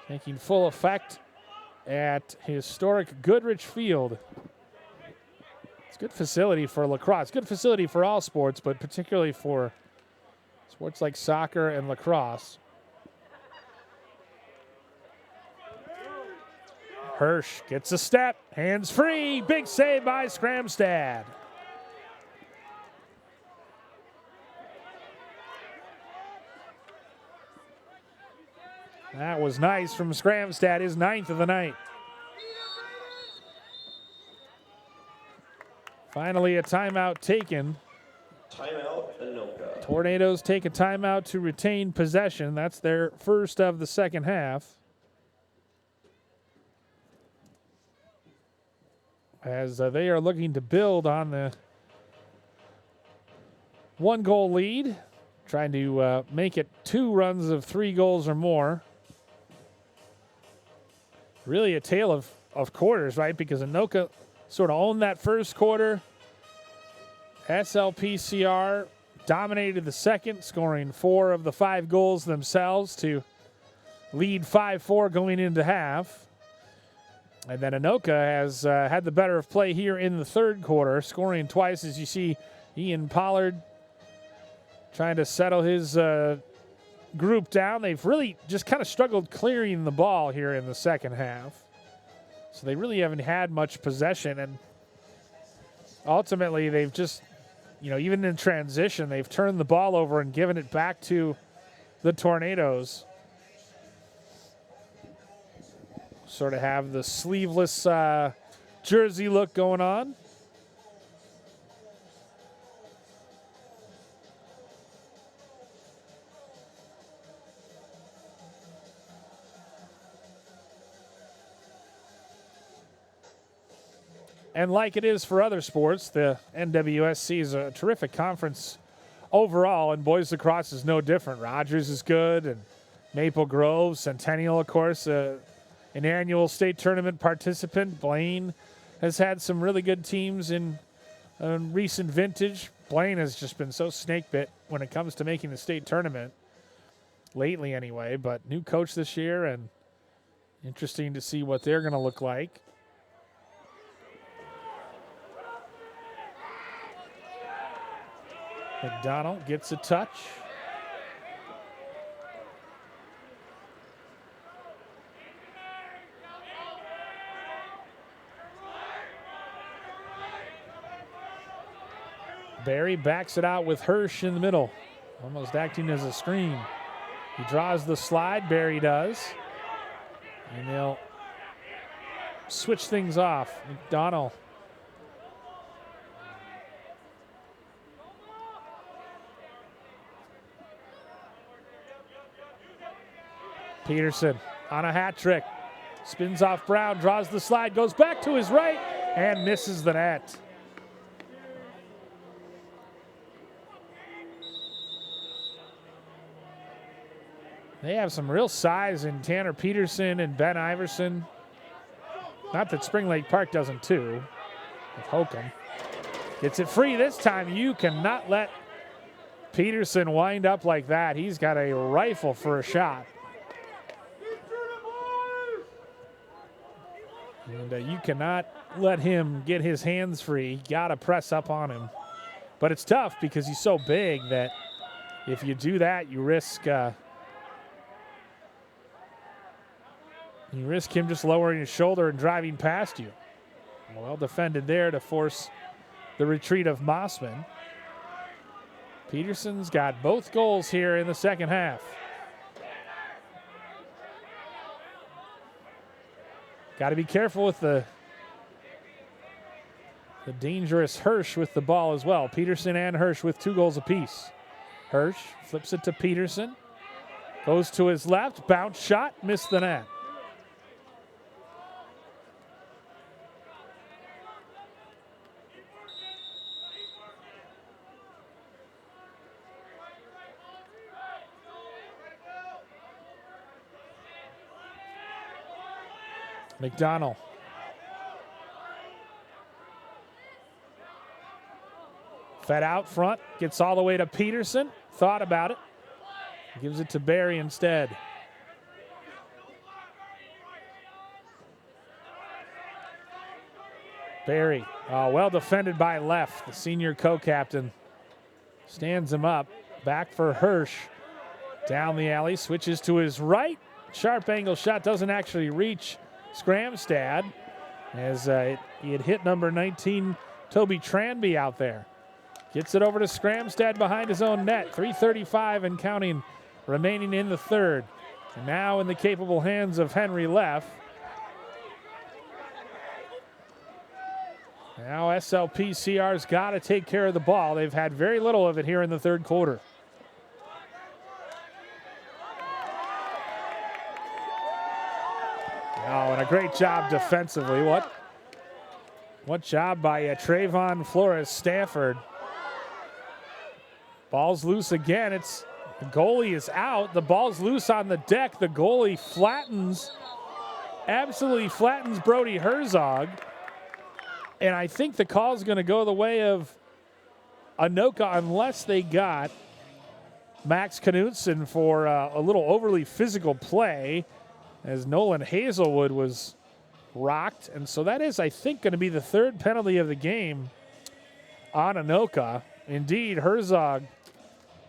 taking full effect at historic Goodrich Field. It's a good facility for lacrosse. Good facility for all sports, but particularly for sports like soccer and lacrosse. Hirsch gets a step, hands free, big save by Skramstad. That was nice from Skramstad, his 9th of the night. Finally, a timeout taken. Timeout, Anoka. Tornadoes take a timeout to retain possession. That's their first of the second half. As they are looking to build on the 1-goal lead, trying to make it 2 runs of 3 goals or more. Really a tale of quarters, right? Because Anoka sort of owned that first quarter, SLPCR dominated the second, scoring 4 of the 5 goals themselves to lead 5-4 going into half. And then Anoka has had the better of play here in the third quarter, scoring twice. As you see, Ian Pollard trying to settle his group down. They've really just kind of struggled clearing the ball here in the second half. So they really haven't had much possession. And ultimately, they've just, even in transition, they've turned the ball over and given it back to the Tornadoes. Sort of have the sleeveless jersey look going on. And like it is for other sports, the NWSC is a terrific conference overall, and boys lacrosse is no different. Rogers is good, and Maple Grove, Centennial, of course, an annual state tournament participant. Blaine has had some really good teams in recent vintage. Blaine has just been so snake bit when it comes to making the state tournament, lately anyway, but new coach this year, and interesting to see what they're going to look like. McDonald gets a touch. Barry backs it out with Hirsch in the middle, almost acting as a screen. He draws the slide, Barry does. And they'll switch things off. McDonald. Peterson on a hat trick. Spins off Brown, draws the slide, goes back to his right, and misses the net. They have some real size in Tanner Peterson and Ben Iverson. Not that Spring Lake Park doesn't too, with Hokum. Gets it free this time. You cannot let Peterson wind up like that. He's got a rifle for a shot. And you cannot let him get his hands free. You got to press up on him. But it's tough because he's so big that if you do that, you risk him just lowering his shoulder and driving past you. Well defended there to force the retreat of Mossman. Peterson's got both goals here in the second half. Got to be careful with the dangerous Hirsch with the ball as well. Peterson and Hirsch with 2 goals apiece. Hirsch flips it to Peterson. Goes to his left. Bounce shot. Missed the net. McDonald. Fed out front, gets all the way to Peterson. Thought about it. Gives it to Barry instead. Barry, well defended by Leff, the senior co-captain. Stands him up. Back for Hirsch. Down the alley, switches to his right. Sharp angle shot doesn't actually reach Scramstad, as he had hit number 19, Toby Tranby, out there. Gets it over to Scramstad behind his own net. 3:35 and counting remaining in the third. And now in the capable hands of Henry Leff. Now SLPCR's got to take care of the ball. They've had very little of it here in the third quarter. Oh, and a great job defensively. What job by Trayvon Flores Stafford. Ball's loose again. The goalie is out. The ball's loose on the deck. The goalie absolutely flattens Brody Herzog. And I think the call is going to go the way of Anoka, unless they got Max Knutson for a little overly physical play, as Nolan Hazelwood was rocked. And so that is, I think, going to be the third penalty of the game on Anoka. Indeed, Herzog,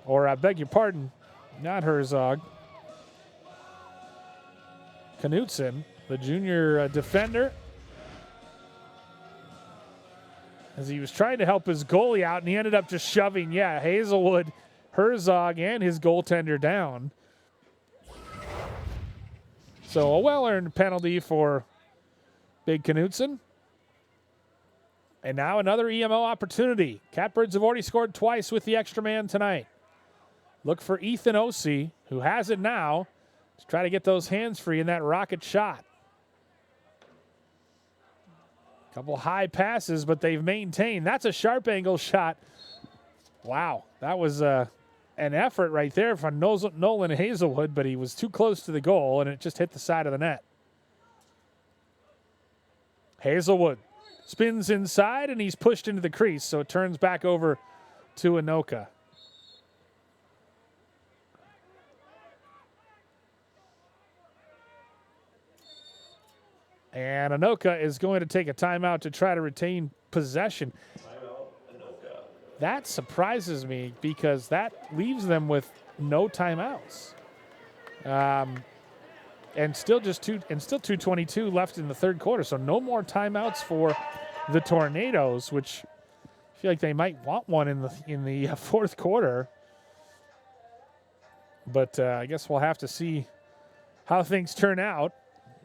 or I beg your pardon, not Herzog, Knutson, the junior defender, as he was trying to help his goalie out, and he ended up just shoving, Hazelwood, Herzog, and his goaltender down. So a well-earned penalty for Big Knutson. And now another EMO opportunity. Catbirds have already scored twice with the extra man tonight. Look for Ethan Osee, who has it now, to try to get those hands free in that rocket shot. Couple high passes, but they've maintained. That's a sharp angle shot. Wow, that was an effort right there from Nolan Hazelwood, but he was too close to the goal, and it just hit the side of the net. Hazelwood spins inside, and he's pushed into the crease, so it turns back over to Anoka. And Anoka is going to take a timeout to try to retain possession. Timeout, Anoka. That surprises me because that leaves them with no timeouts. And still 2:22 left in the third quarter, so no more timeouts for the Tornadoes, which I feel like they might want one in the fourth quarter. But I guess we'll have to see how things turn out.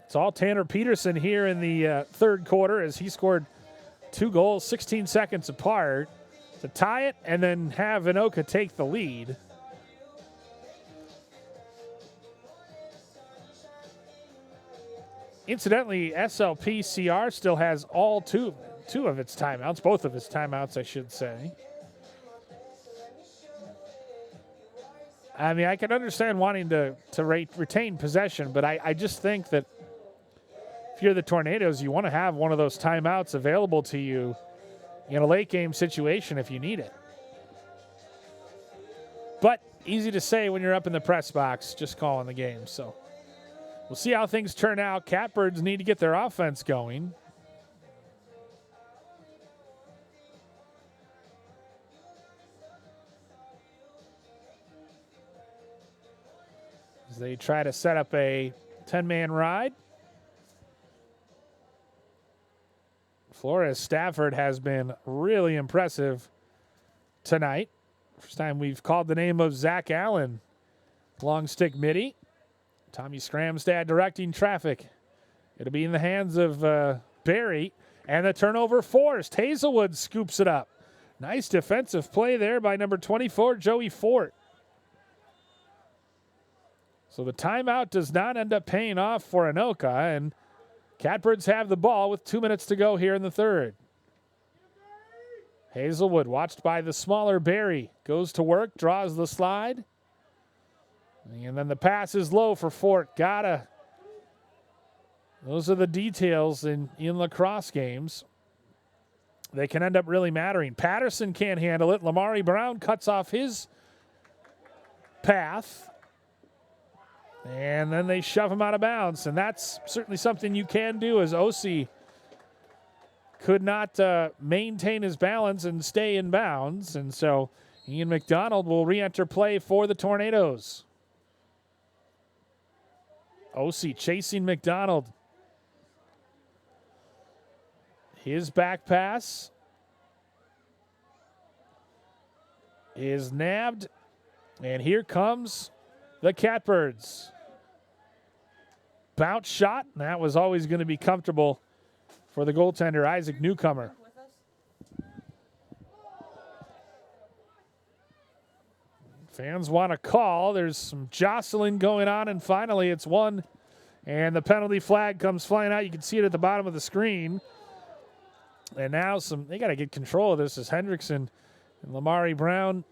It's all Tanner Peterson here in the third quarter, as he scored 2 goals 16 seconds apart to tie it and then have Anoka take the lead. Incidentally, SLPCR still has all two of its timeouts, both of its timeouts, I should say. I mean, I can understand wanting to retain possession, but I just think that if you're the Tornadoes, you want to have one of those timeouts available to you in a late game situation if you need it. But easy to say when you're up in the press box, just calling the game. So we'll see how things turn out. Catbirds need to get their offense going. As they try to set up a 10-man ride. Flores Stafford has been really impressive tonight. First time we've called the name of Zach Allen. Long stick midi. Tommy Scramstad directing traffic. It'll be in the hands of Barry. And the turnover forced. Hazelwood scoops it up. Nice defensive play there by number 24, Joey Fort. So the timeout does not end up paying off for Anoka, and Catbirds have the ball with 2 minutes to go here in the third. Hazelwood, watched by the smaller Barry, goes to work, draws the slide. And then the pass is low for Fort. Those are the details in lacrosse games. They can end up really mattering. Patterson can't handle it. Lamari Brown cuts off his path. And then they shove him out of bounds. And that's certainly something you can do, as Osee could not maintain his balance and stay in bounds. And so Ian McDonald will re-enter play for the Tornadoes. Osee chasing McDonald. His back pass is nabbed. And here comes the Catbirds. Bounce shot, and that was always going to be comfortable for the goaltender, Isaac Newcomer. Fans want to call. There's some jostling going on, and finally it's won. And the penalty flag comes flying out. You can see it at the bottom of the screen. And now they got to get control of this as Hendrickson and Lamari Brown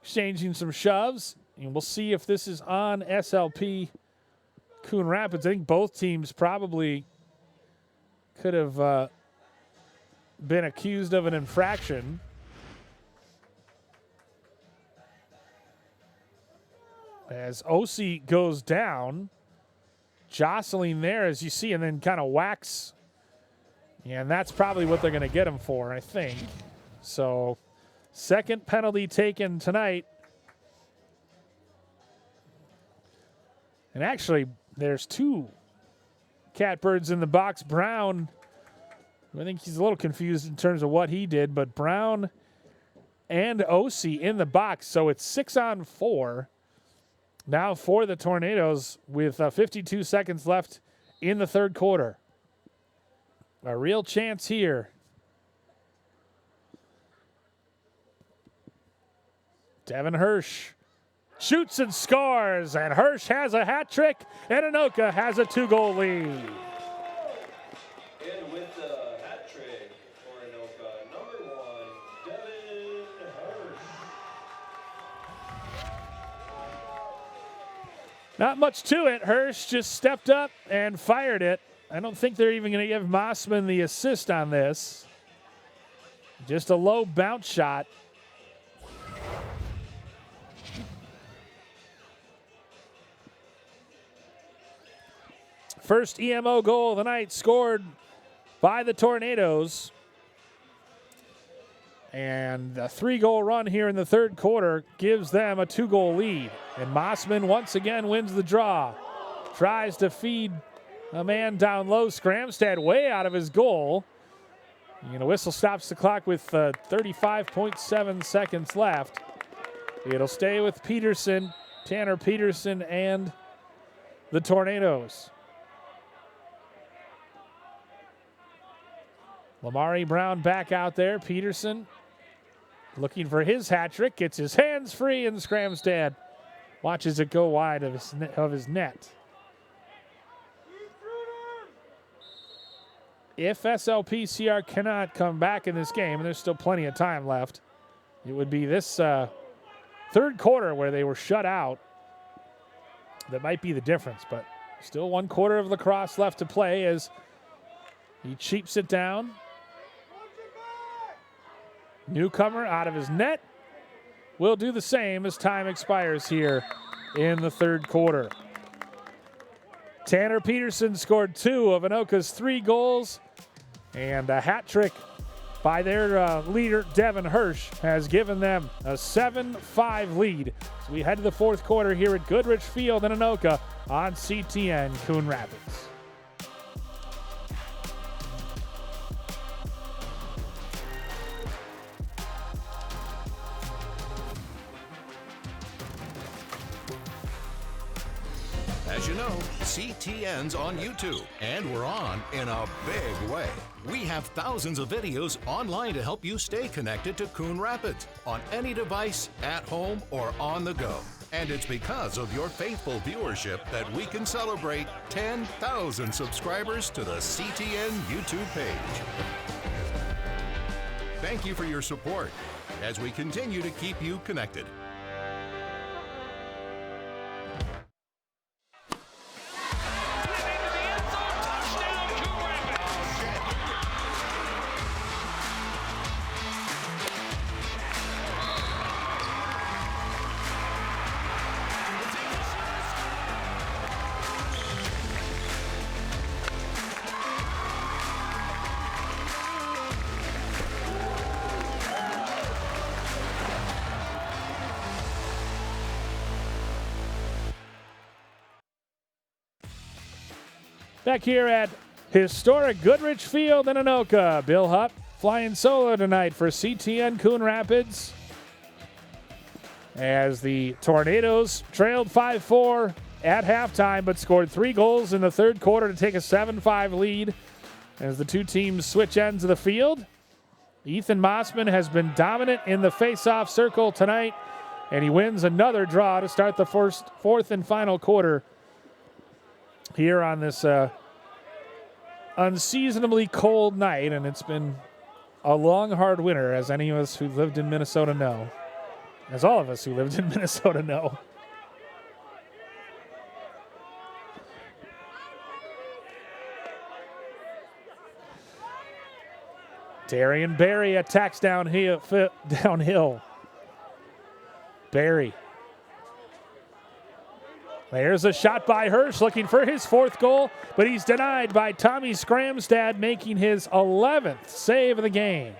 exchanging some shoves. And we'll see if this is on SLP Coon Rapids. I think both teams probably could have been accused of an infraction. as Osi goes down, jostling there as you see, and then kind of whacks. Yeah, and that's probably what they're going to get him for, I think. So, second penalty taken tonight. And actually, there's two catbirds in the box. Brown, I think he's a little confused in terms of what he did, but Brown and Osi in the box. So it's 6-on-4 now for the Tornadoes with 52 seconds left in the third quarter. A real chance here. Devin Hirsch shoots and scores, and Hirsch has a hat trick, and Anoka has a 2-goal lead. And with the hat trick for Anoka, number 1, Devin Hirsch. Not much to it. Hirsch just stepped up and fired it. I don't think they're even going to give Mossman the assist on this. Just a low bounce shot. First EMO goal of the night scored by the Tornadoes. And a 3-goal run here in the third quarter gives them a 2-goal lead. And Mossman once again wins the draw. Tries to feed a man down low. Scramstad way out of his goal. And a whistle stops the clock with 35.7 seconds left. It'll stay with Peterson, Tanner Peterson, and the Tornadoes. Lamari Brown back out there. Peterson looking for his hat trick. Gets his hands free, and Scramstad watches it go wide of his net. If SLPCR cannot come back in this game, and there's still plenty of time left, it would be this third quarter where they were shut out that might be the difference. But still 1 quarter of lacrosse left to play as he cheaps it down. Newcomer out of his net will do the same as time expires here in the third quarter. Tanner Peterson scored 2 of Anoka's 3 goals, and a hat trick by their leader, Devin Hirsch, has given them a 7-5 lead. So we head to the fourth quarter here at Goodrich Field in Anoka on CTN Coon Rapids. As you know, CTN's on YouTube, and we're on in a big way. We have thousands of videos online to help you stay connected to Coon Rapids on any device, at home, or on the go. And it's because of your faithful viewership that we can celebrate 10,000 subscribers to the CTN YouTube page. Thank you for your support as we continue to keep you connected. Back here at historic Goodrich Field in Anoka. Bill Hupp flying solo tonight for CTN Coon Rapids as the Tornadoes trailed 5-4 at halftime but scored 3 goals in the third quarter to take a 7-5 lead as the two teams switch ends of the field. Ethan Mossman has been dominant in the face-off circle tonight, and he wins another draw to start the fourth and final quarter here on this unseasonably cold night, and it's been a long, hard winter, as any of us who lived in Minnesota know. As all of us who lived in Minnesota know. Darian Barry attacks downhill. Barry There's a shot by Hirsch looking for his 4th goal, but he's denied by Tommy Skramstad, making his 11th save of the game.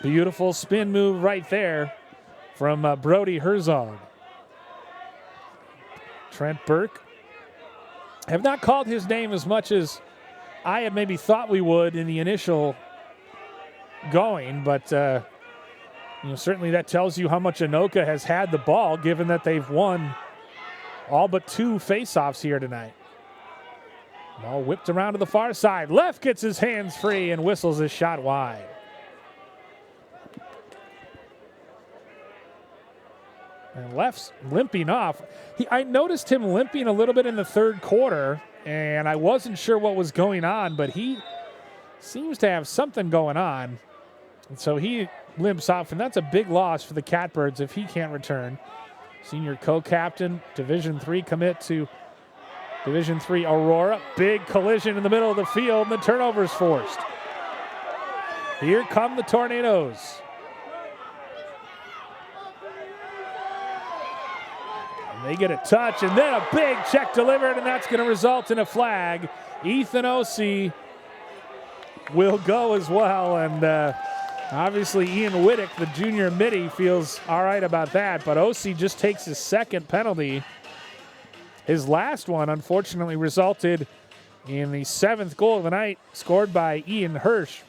Beautiful spin move right there from Brody Herzog. Trent Burke. Have not called his name as much as I had maybe thought we would in the initial going, but certainly that tells you how much Anoka has had the ball, given that they've won all but 2 faceoffs here tonight. Ball whipped around to the far side. Left gets his hands free and whistles his shot wide. And Left's limping off. I noticed him limping a little bit in the 3rd quarter, and I wasn't sure what was going on, but he seems to have something going on. And so he limps off, and that's a big loss for the Catbirds if he can't return. Senior co-captain, Division III commit to Division III Aurora. Big collision in the middle of the field, and the turnover's forced. Here come the Tornadoes. And they get a touch, and then a big check delivered, and that's going to result in a flag. Ethan Osee will go as well, and obviously Ian Whittick, the junior midi, feels all right about that, but Osee just takes his 2nd penalty. His last one, unfortunately, resulted in the 7th goal of the night, scored by Ian Hirsch.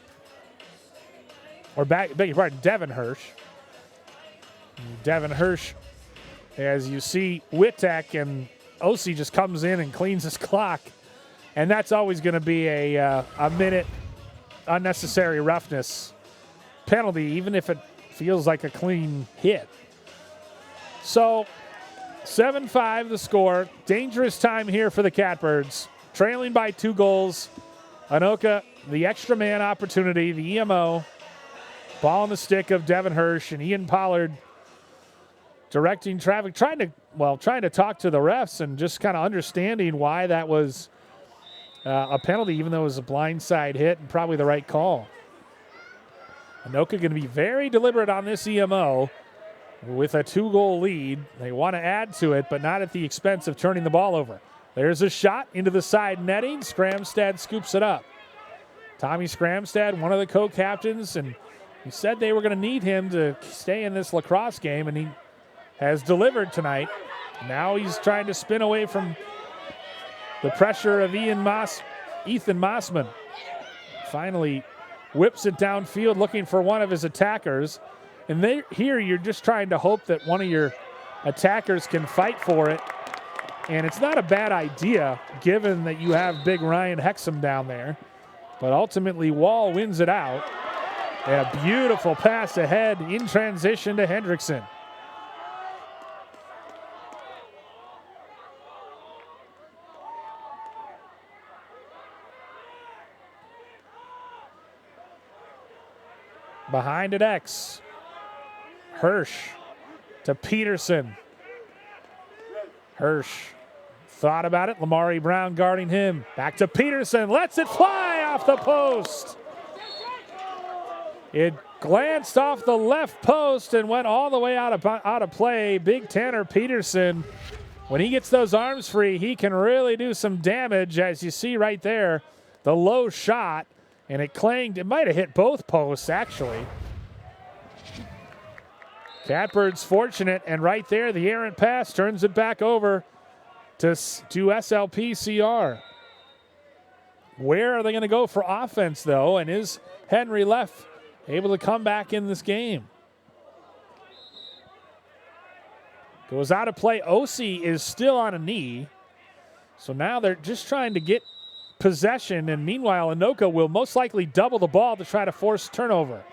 Or beg your pardon, Devin Hirsch. Devin Hirsch, as you see, Whittick, and Osee just comes in and cleans his clock. And that's always going to be a minute unnecessary roughness penalty, even if it feels like a clean hit. So 7-5 the score. Dangerous time here for the Catbirds. Trailing by 2 goals. Anoka, the extra man opportunity, the EMO. Ball on the stick of Devin Hirsch, and Ian Pollard directing traffic, trying to talk to the refs and just kind of understanding why that was a penalty, even though it was a blindside hit and probably the right call. Anoka going to be very deliberate on this EMO with a 2-goal lead. They want to add to it, but not at the expense of turning the ball over. There's a shot into the side netting. Skramstad scoops it up. Tommy Skramstad, one of the co-captains, and he said they were going to need him to stay in this lacrosse game, and he has delivered tonight. Now he's trying to spin away from the pressure of Ethan Mossman. Finally whips it downfield looking for one of his attackers. And here you're just trying to hope that one of your attackers can fight for it. And it's not a bad idea given that you have big Ryan Hexum down there. But ultimately Wall wins it out. And a beautiful pass ahead in transition to Hendrickson. Behind at X. Hirsch to Peterson. Hirsch thought about it. Lamari Brown guarding him. Back to Peterson. Lets it fly off the post. It glanced off the left post and went all the way out of play. Big Tanner Peterson, when he gets those arms free, he can really do some damage, as you see right there. The low shot, and it clanged. It might have hit both posts, actually. Catbirds fortunate, and right there, the errant pass turns it back over to SLPCR. Where are they going to go for offense, though? And is Henry Leff able to come back in this game? Goes out of play. Osee is still on a knee. So now they're just trying to get possession, and meanwhile, Anoka will most likely double the ball to try to force turnover.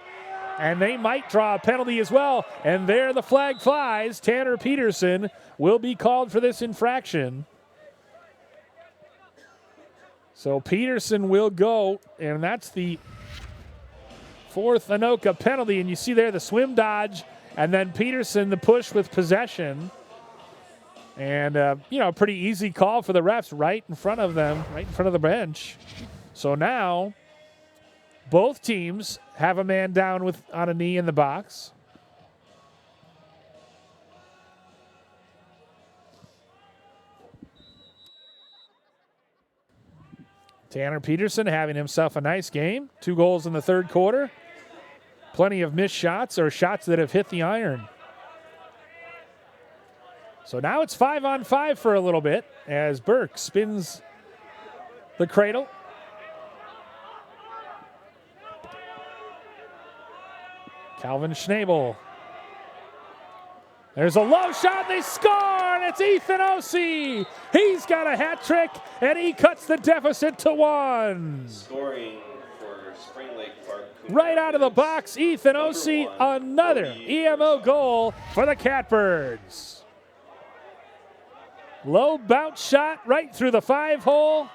And they might draw a penalty as well. And there the flag flies. Tanner Peterson will be called for this infraction. So Peterson will go, and that's the 4th Anoka penalty. And you see there the swim dodge, and then Peterson the push with possession. And, a pretty easy call for the refs right in front of them, right in front of the bench. So now both teams have a man down on a knee in the box. Tanner Peterson having himself a nice game. 2 goals in the third quarter. Plenty of missed shots or shots that have hit the iron. So now it's 5-on-5 for a little bit as Burke spins the cradle. Calvin Schnabel. There's a low shot, they score, and it's Ethan Ossie. He's got a hat trick, and he cuts the deficit to 1. Scoring for Spring Lake Park. Coon Right out of the box, Ethan Number Ossie, 1, another Cody EMO goal for the Catbirds. Low bounce shot right through the 5-hole.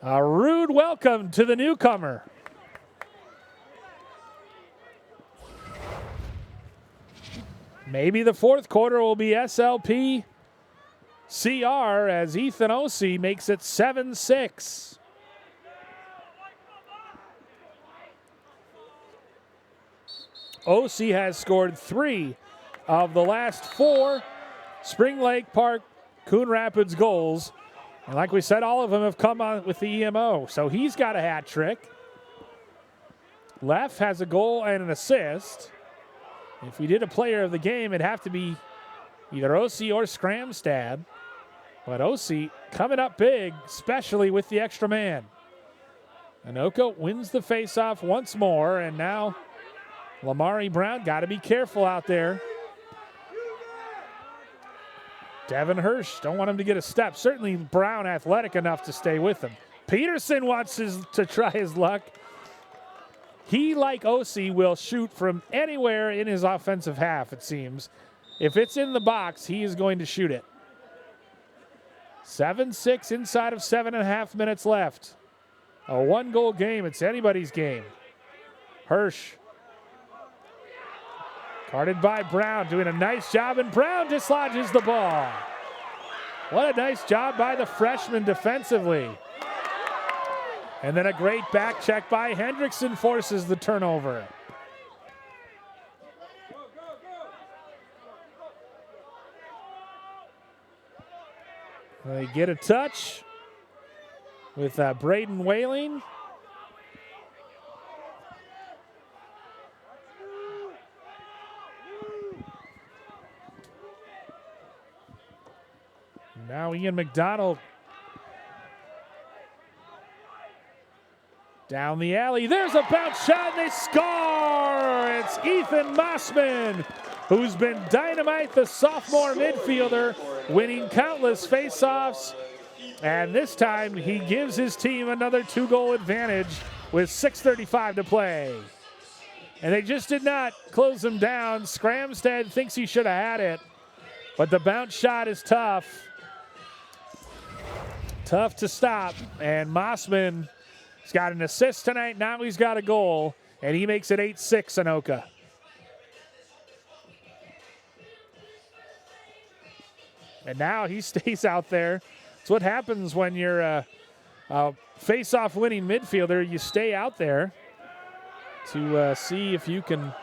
A rude welcome to the newcomer. Maybe the fourth quarter will be SLP CR as Ethan Ossie makes it 7-6. Ossie has scored 3 of the last 4 Spring Lake Park Coon Rapids goals. And like we said, all of them have come on with the EMO. So he's got a hat trick. Leff has a goal and an assist. If he did a player of the game, it'd have to be either Ossie or Scramstad. But Ossie coming up big, especially with the extra man. Anoka wins the faceoff once more, and now Lamari Brown got to be careful out there. Devin Hirsch, don't want him to get a step. Certainly Brown athletic enough to stay with him. Peterson wants to try his luck. He, like Ossie, will shoot from anywhere in his offensive half, it seems. If it's in the box, he is going to shoot it. 7-6 inside of 7.5 minutes left. A 1-goal game. It's anybody's game. Hirsch. Guarded by Brown, doing a nice job, and Brown dislodges the ball. What a nice job by the freshman defensively. And then a great back check by Hendrickson forces the turnover. They get a touch with Braden Whaling. Now Ian McDonald down the alley. There's a bounce shot and they score! It's Ethan Mossman, who's been dynamite, the sophomore midfielder, winning countless faceoffs. And this time he gives his team another 2-goal advantage with 6:35 to play. And they just did not close them down. Scramstad thinks he should have had it, but the bounce shot is tough. Tough to stop. And Mossman has got an assist tonight. Now he's got a goal, and he makes it 8-6, Anoka. And now he stays out there. It's what happens when you're a face-off winning midfielder. You stay out there to see if you can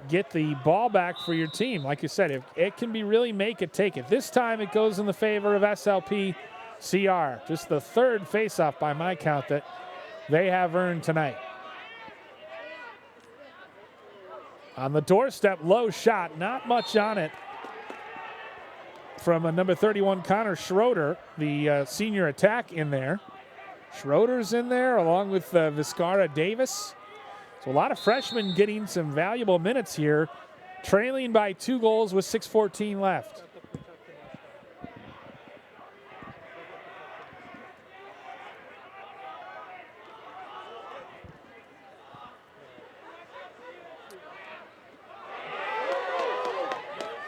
get the ball back for your team. Like you said, it can be really make it, take it. This time it goes in the favor of SLP CR. Just the third face-off by my count that they have earned tonight. On the doorstep, low shot, not much on it from a number 31, Connor Schroeder, the senior attack in there. Schroeder's in there along with Viscara Davis. So a lot of freshmen getting some valuable minutes here, trailing by 2 goals with 6:14 left.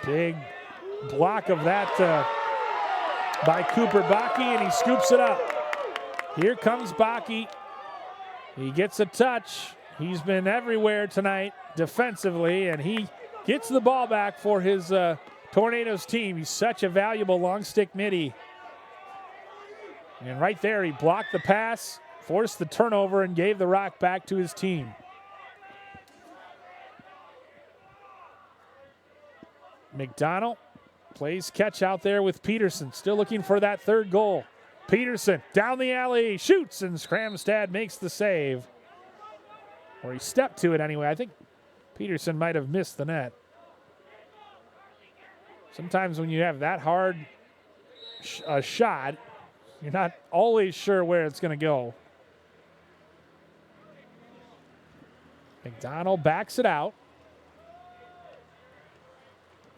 Big block of that by Cooper Bakke, and he scoops it up. Here comes Bakke. He gets a touch. He's been everywhere tonight defensively, and he gets the ball back for his Tornadoes team. He's such a valuable long stick midi. And right there, he blocked the pass, forced the turnover, and gave the rock back to his team. McDonald Plays catch out there with Peterson. Still looking for that third goal. Peterson down the alley, shoots, and Skramstad makes the save. Or he stepped to it anyway. I think Peterson might have missed the net. Sometimes when you have that hard a shot, you're not always sure where it's going to go. McDonald backs it out.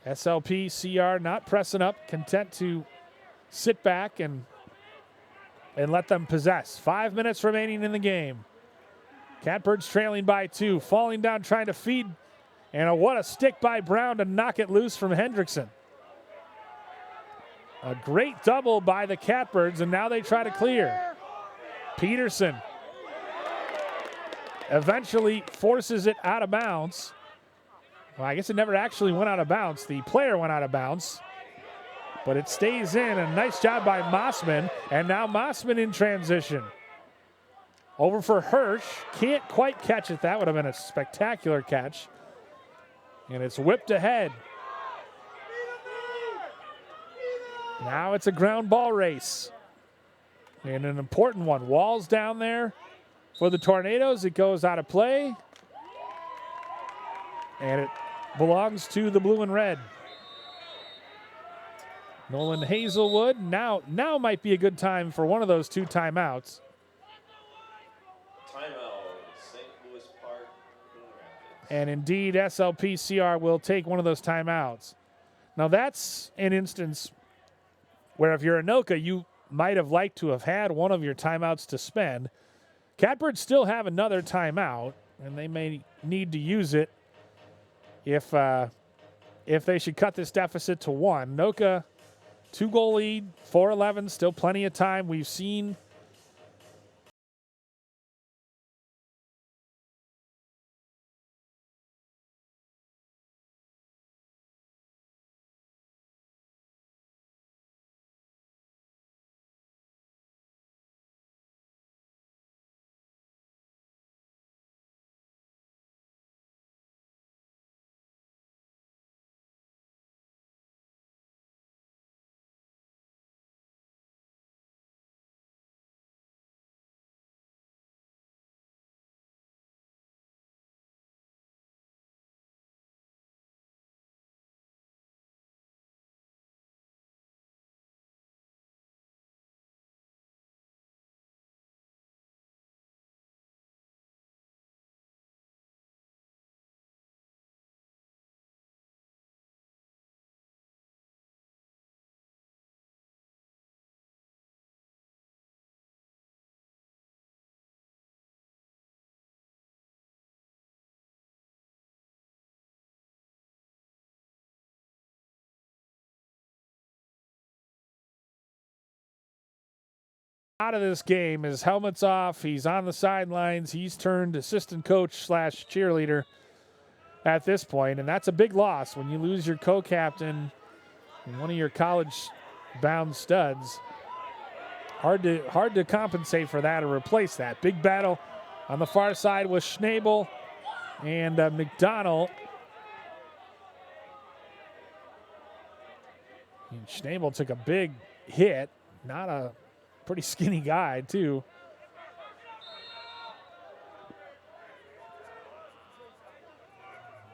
SLP CR not pressing up, content to sit back and let them possess. 5 minutes remaining in the game. Catbirds trailing by 2, falling down trying to feed, and what a stick by Brown to knock it loose from Hendrickson. A great double by the Catbirds, and now they try to clear. Peterson eventually forces it out of bounds. Well, I guess it never actually went out of bounds. The player went out of bounds, but it stays in. A nice job by Mossman, and now Mossman in transition. Over for Hirsch. Can't quite catch it. That would have been a spectacular catch. And it's whipped ahead. Now it's a ground ball race. And an important one. Walls down there for the Tornadoes. It goes out of play. And it belongs to the blue and red. Nolan Hazelwood. Now might be a good time for one of those 2 timeouts. Timeout, St. Louis Park, Coon Rapids. And indeed, SLPCR will take one of those timeouts. Now that's an instance where if you're Anoka, you might have liked to have had one of your timeouts to spend. Catbirds still have another timeout, and they may need to use it if they should cut this deficit to 1. Anoka, 2-goal lead, 4-11, still plenty of time. We've seen out of this game. His helmet's off. He's on the sidelines. He's turned assistant coach / cheerleader at this point, and that's a big loss when you lose your co-captain and one of your college-bound studs. Hard to compensate for that or replace that. Big battle on the far side with Schnabel and McDonald. And Schnabel took a big hit. Not a pretty skinny guy, too.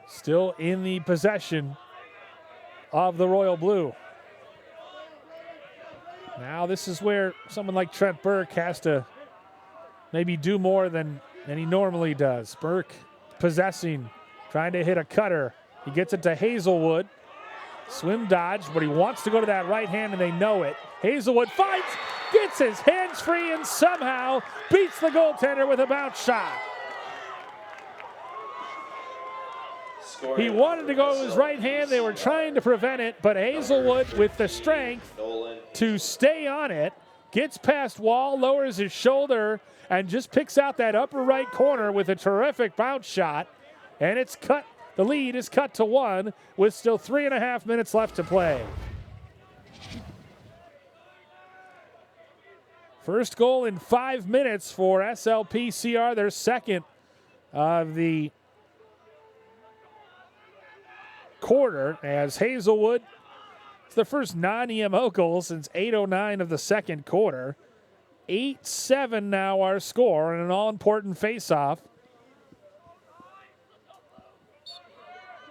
Still in the possession of the Royal Blue. Now this is where someone like Trent Burke has to maybe do more than he normally does. Burke possessing, trying to hit a cutter. He gets it to Hazelwood. Swim dodge, but he wants to go to that right hand, and they know it. Hazelwood fights, gets his hands free, and somehow beats the goaltender with a bounce shot. He wanted to go to his right hand. They were trying to prevent it, but Hazelwood, with the strength to stay on it, gets past Wall, lowers his shoulder, and just picks out that upper right corner with a terrific bounce shot. And it's cut. The lead is cut to 1 with still 3.5 minutes left to play. First goal in 5 minutes for SLPCR, their second of the quarter, as Hazelwood It's the first non-EMO goal since 8:09 of the second quarter. 8-7 now our score, and an all-important face-off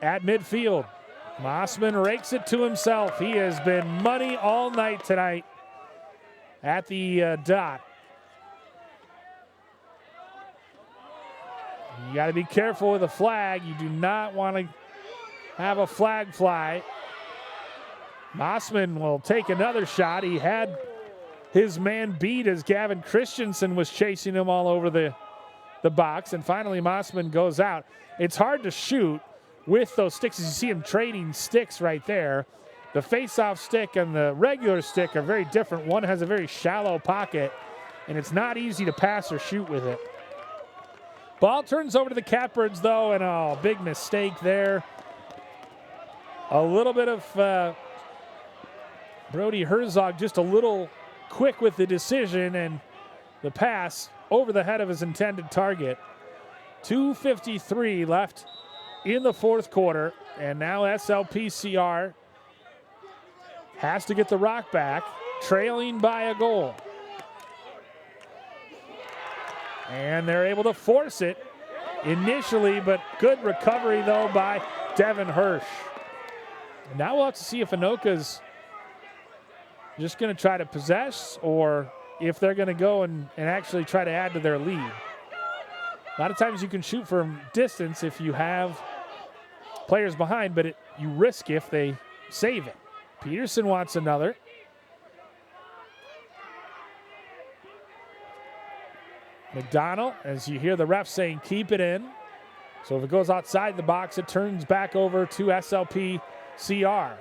at midfield. Mossman rakes it to himself. He has been money all night tonight at the dot. You got to be careful with a flag. You do not want to have a flag fly. Mossman will take another shot. He had his man beat as Gavin Christensen was chasing him all over the box, and finally Mossman goes out. It's hard to shoot with those sticks. As you see him trading sticks right there. The face-off stick and the regular stick are very different. One has a very shallow pocket, and it's not easy to pass or shoot with it. Ball turns over to the Catbirds, though, and a big mistake there. A little bit of Brody Herzog just a little quick with the decision and the pass over the head of his intended target. 2:53 left in the fourth quarter, and now SLPCR has to get the rock back, trailing by a goal. And they're able to force it initially, but good recovery, though, by Devin Hirsch. Now we'll have to see if Anoka's just going to try to possess or if they're going to go and actually try to add to their lead. A lot of times you can shoot from distance if you have players behind, but you risk if they save it. Peterson wants another. McDonald, as you hear the ref saying, keep it in. So if it goes outside the box, it turns back over to SLPCR.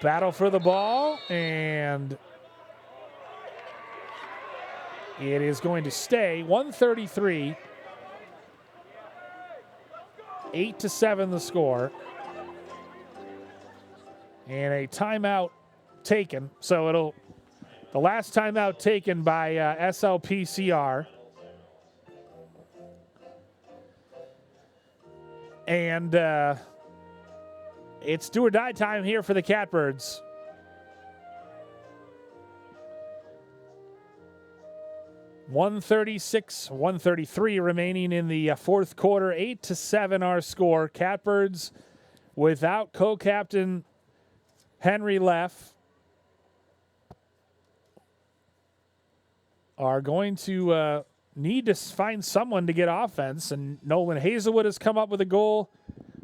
Battle for the ball, and it is going to stay 133. 8-7 the score. And a timeout taken. So the last timeout taken by SLPCR. And it's do or die time here for the Catbirds. $133 remaining in the fourth quarter. 8-7 our score. Catbirds without co-captain Henry Leff are going to need to find someone to get offense. And Nolan Hazelwood has come up with a goal.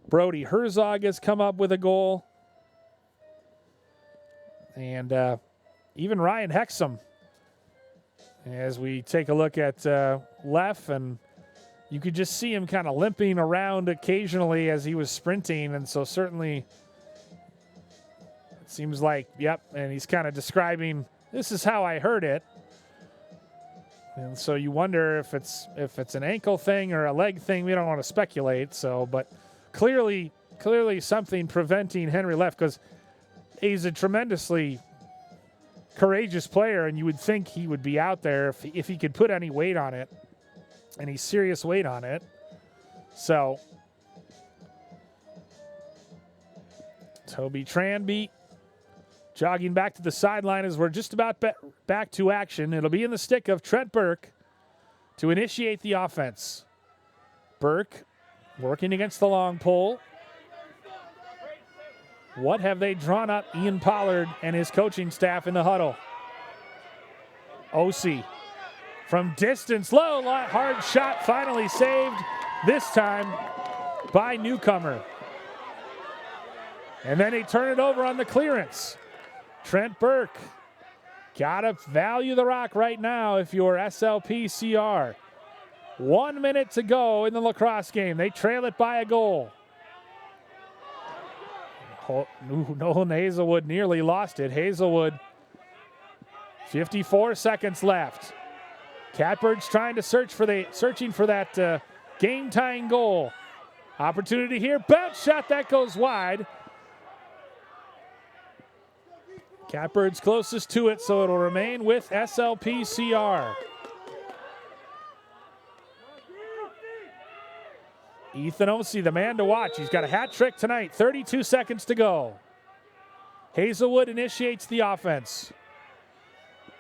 Brody Herzog has come up with a goal. And even Ryan Hexum, as we take a look at Leff, and you could just see him kind of limping around occasionally as he was sprinting. And so certainly it seems like, yep, and he's kind of describing, this is how I heard it. And so you wonder if it's an ankle thing or a leg thing. We don't want to speculate. So, but clearly something preventing Henry Leff, because he's a tremendously courageous player, and you would think he would be out there if he could put any weight on it, any serious weight on it. So Toby Tranby jogging back to the sideline as we're just about back to action. It'll be in the stick of Trent Burke to initiate the offense. Burke working against the long pole. What have they drawn up Ian Pollard and his coaching staff in the huddle? OC from distance, low, hard shot, finally saved, this time by Newcomer. And then they turn it over on the clearance. Trent Burke, gotta value the rock right now if you're SLPCR. 1 minute to go in the lacrosse game. They trail it by a goal. Nolan Hazelwood nearly lost it. Hazelwood 54 seconds left. Catbirds trying to searching for that game-tying goal. Opportunity here. Bounce shot that goes wide. Catbirds closest to it, so it'll remain with SLPCR. Ethan Ossie, the man to watch. He's got a hat trick tonight. 32 seconds to go. Hazelwood initiates the offense.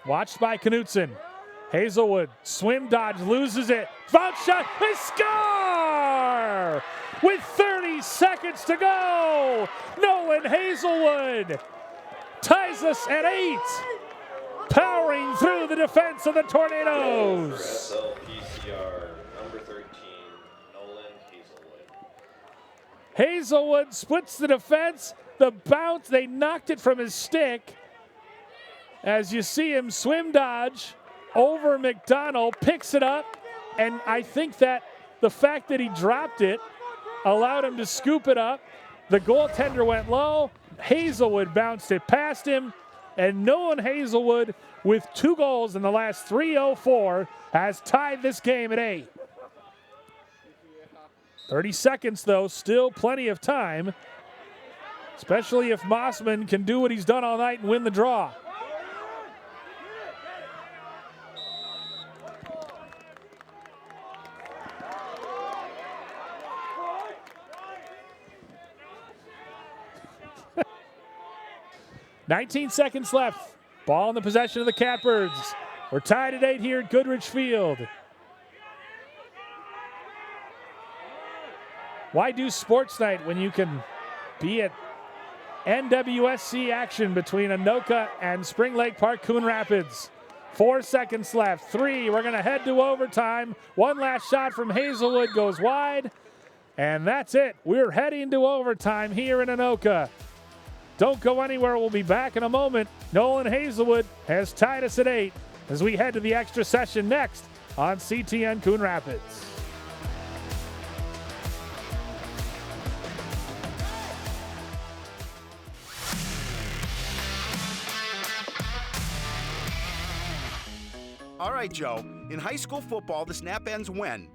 Watched by Knutson. Hazelwood, swim dodge, loses it. Bounce shot, they score! With 30 seconds to go, Nolan Hazelwood ties us at 8, powering through the defense of the Tornadoes. SLPCR, number 13, Nolan Hazelwood. Hazelwood splits the defense. The bounce, they knocked it from his stick. As you see him swim dodge over McDonald, picks it up, and I think that the fact that he dropped it allowed him to scoop it up. The goaltender went low. Hazelwood bounced it past him, and Nolan Hazelwood, with 2 goals in the last 3:04, has tied this game at 8. 30 seconds, though, still plenty of time, especially if Mossman can do what he's done all night and win the draw. $19 seconds left. Ball in the possession of the Catbirds. We're tied at 8 here at Goodrich Field. Why do sports night when you can be at NWSC action between Anoka and Spring Lake Park Coon Rapids? 4 seconds left. 3. We're going to head to overtime. One last shot from Hazelwood goes wide. And that's it. We're heading to overtime here in Anoka. Don't go anywhere. We'll be back in a moment. Nolan Hazelwood has tied us at 8 as we head to the extra session next on CTN Coon Rapids. All right, Joe. In high school football, the snap ends when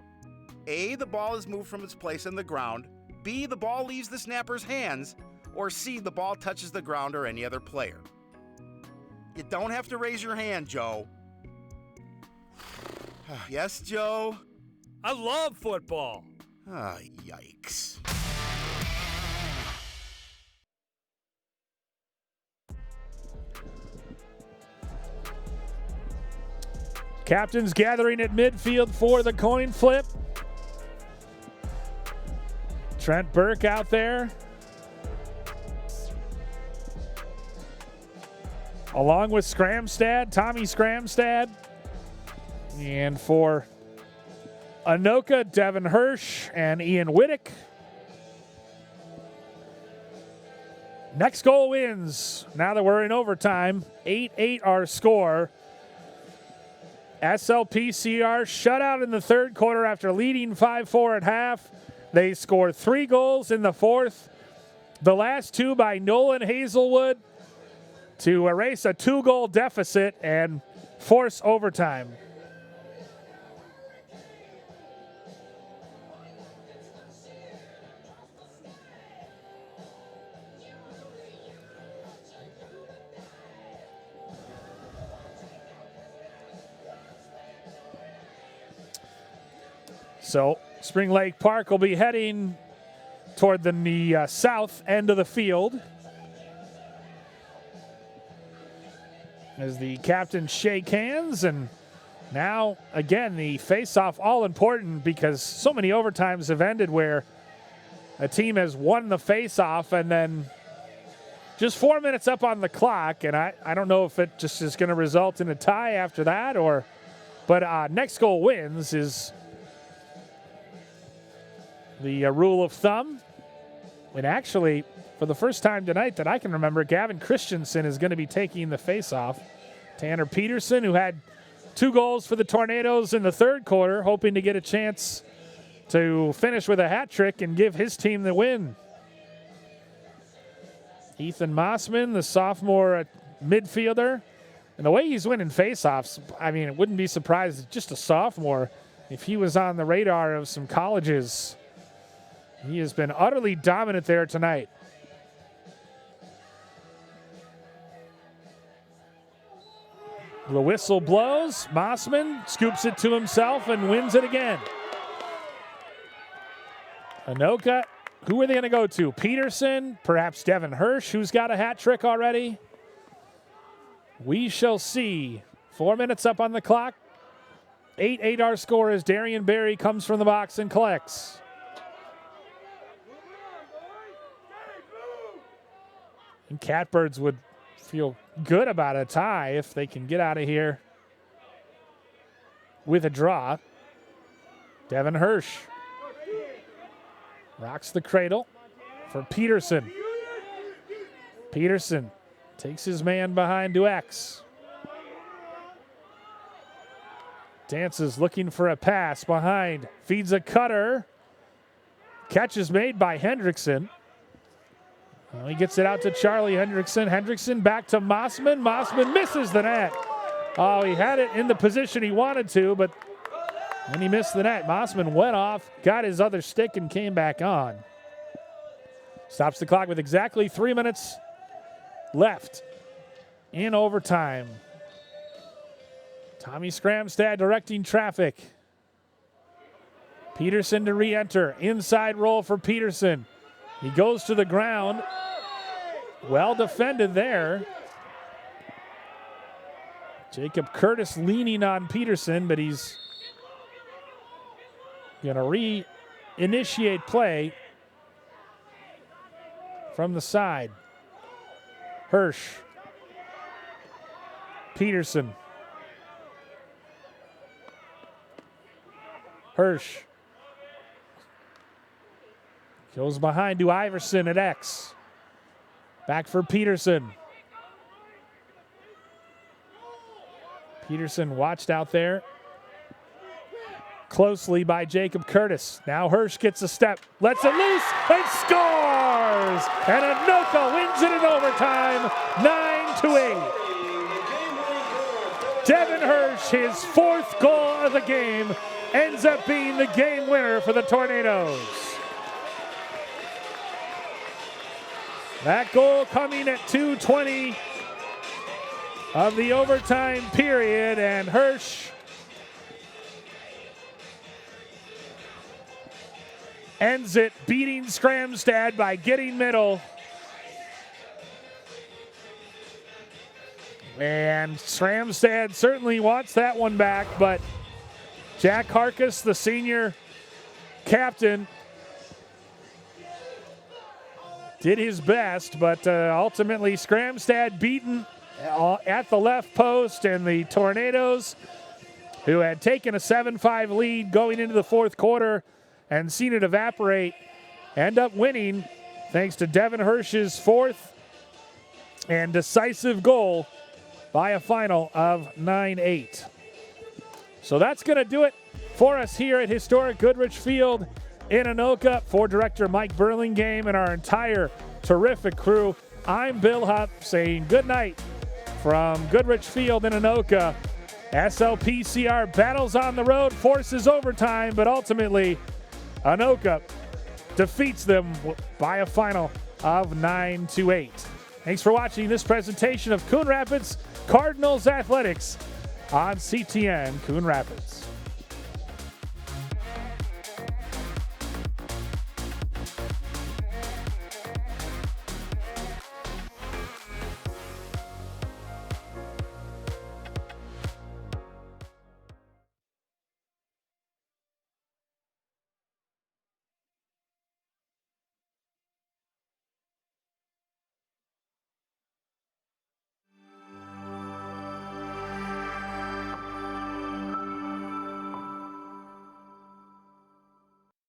A, the ball is moved from its place on the ground, B, the ball leaves the snapper's hands, or C, the ball touches the ground or any other player. You don't have to raise your hand, Joe. Yes, Joe? I love football. Ah, yikes. Captains gathering at midfield for the coin flip. Trent Burke out there, along with Scramstad, Tommy Scramstad. And for Anoka, Devin Hirsch and Ian Whittick. Next goal wins. Now that we're in overtime, 8-8 our score. SLPCR shutout in the third quarter after leading 5-4 at half. They scored 3 goals in the fourth. The last 2 by Nolan Hazelwood to erase a 2-goal deficit and force overtime. So Spring Lake Park will be heading toward the south end of the field as the captains shake hands. And now, again, the face-off all important because so many overtimes have ended where a team has won the face-off and then just 4 minutes up on the clock. And I don't know if it just is going to result in a tie after that but next goal wins is the rule of thumb. And actually, for the first time tonight that I can remember, Gavin Christensen is going to be taking the face-off. Tanner Peterson, who had 2 goals for the Tornadoes in the third quarter, hoping to get a chance to finish with a hat trick and give his team the win. Ethan Mossman, the sophomore midfielder, And the way he's winning faceoffs, I mean, it wouldn't be surprised, just a sophomore, if he was on the radar of some colleges. He has been utterly dominant there tonight. The whistle blows. Mossman scoops it to himself and wins it again. Anoka, who are they going to go to? Peterson, perhaps Devin Hirsch, who's got a hat trick already? We shall see. 4 minutes up on the clock. 8-8 our score as Darian Berry comes from the box and collects. And Catbirds would feel good about a tie if they can get out of here with a draw. Devin Hirsch rocks the cradle for Peterson. Peterson takes his man behind to X. Dances looking for a pass behind. Feeds a cutter. Catch is made by Hendrickson. Well, he gets it out to Charlie Hendrickson. Hendrickson back to Mossman. Mossman misses the net. Oh, he had it in the position he wanted to, but then he missed the net. Mossman went off, got his other stick, and came back on. Stops the clock with exactly 3 minutes left in overtime. Tommy Skramstad directing traffic. Peterson to re-enter. Inside roll for Peterson. He goes to the ground. Well defended there. Jacob Curtis leaning on Peterson, but he's going to re-initiate play from the side. Hirsch. Peterson. Hirsch. Goes behind to Iverson at X. Back for Peterson. Peterson watched out there closely by Jacob Curtis. Now Hirsch gets a step, lets it loose, and scores! And Anoka wins it in overtime, 9-8. Devin Hirsch, his fourth goal of the game, ends up being the game winner for the Tornadoes. That goal coming at 2:20 of the overtime period, and Hirsch ends it, beating Skramstad by getting middle. And Skramstad certainly wants that one back, but Jack Harkis, the senior captain, did his best, but ultimately Skramstad beaten at the left post, and the Tornadoes, who had taken a 7-5 lead going into the fourth quarter and seen it evaporate, end up winning thanks to Devin Hirsch's fourth and decisive goal by a final of 9-8. So that's going to do it for us here at historic Goodrich Field in Anoka. For Director Mike Burlingame and our entire terrific crew, I'm Bill Hupp saying good night from Goodrich Field in Anoka. SLPCR battles on the road, forces overtime, but ultimately Anoka defeats them by a final of 9-8. Thanks for watching this presentation of Coon Rapids Cardinals Athletics on CTN Coon Rapids.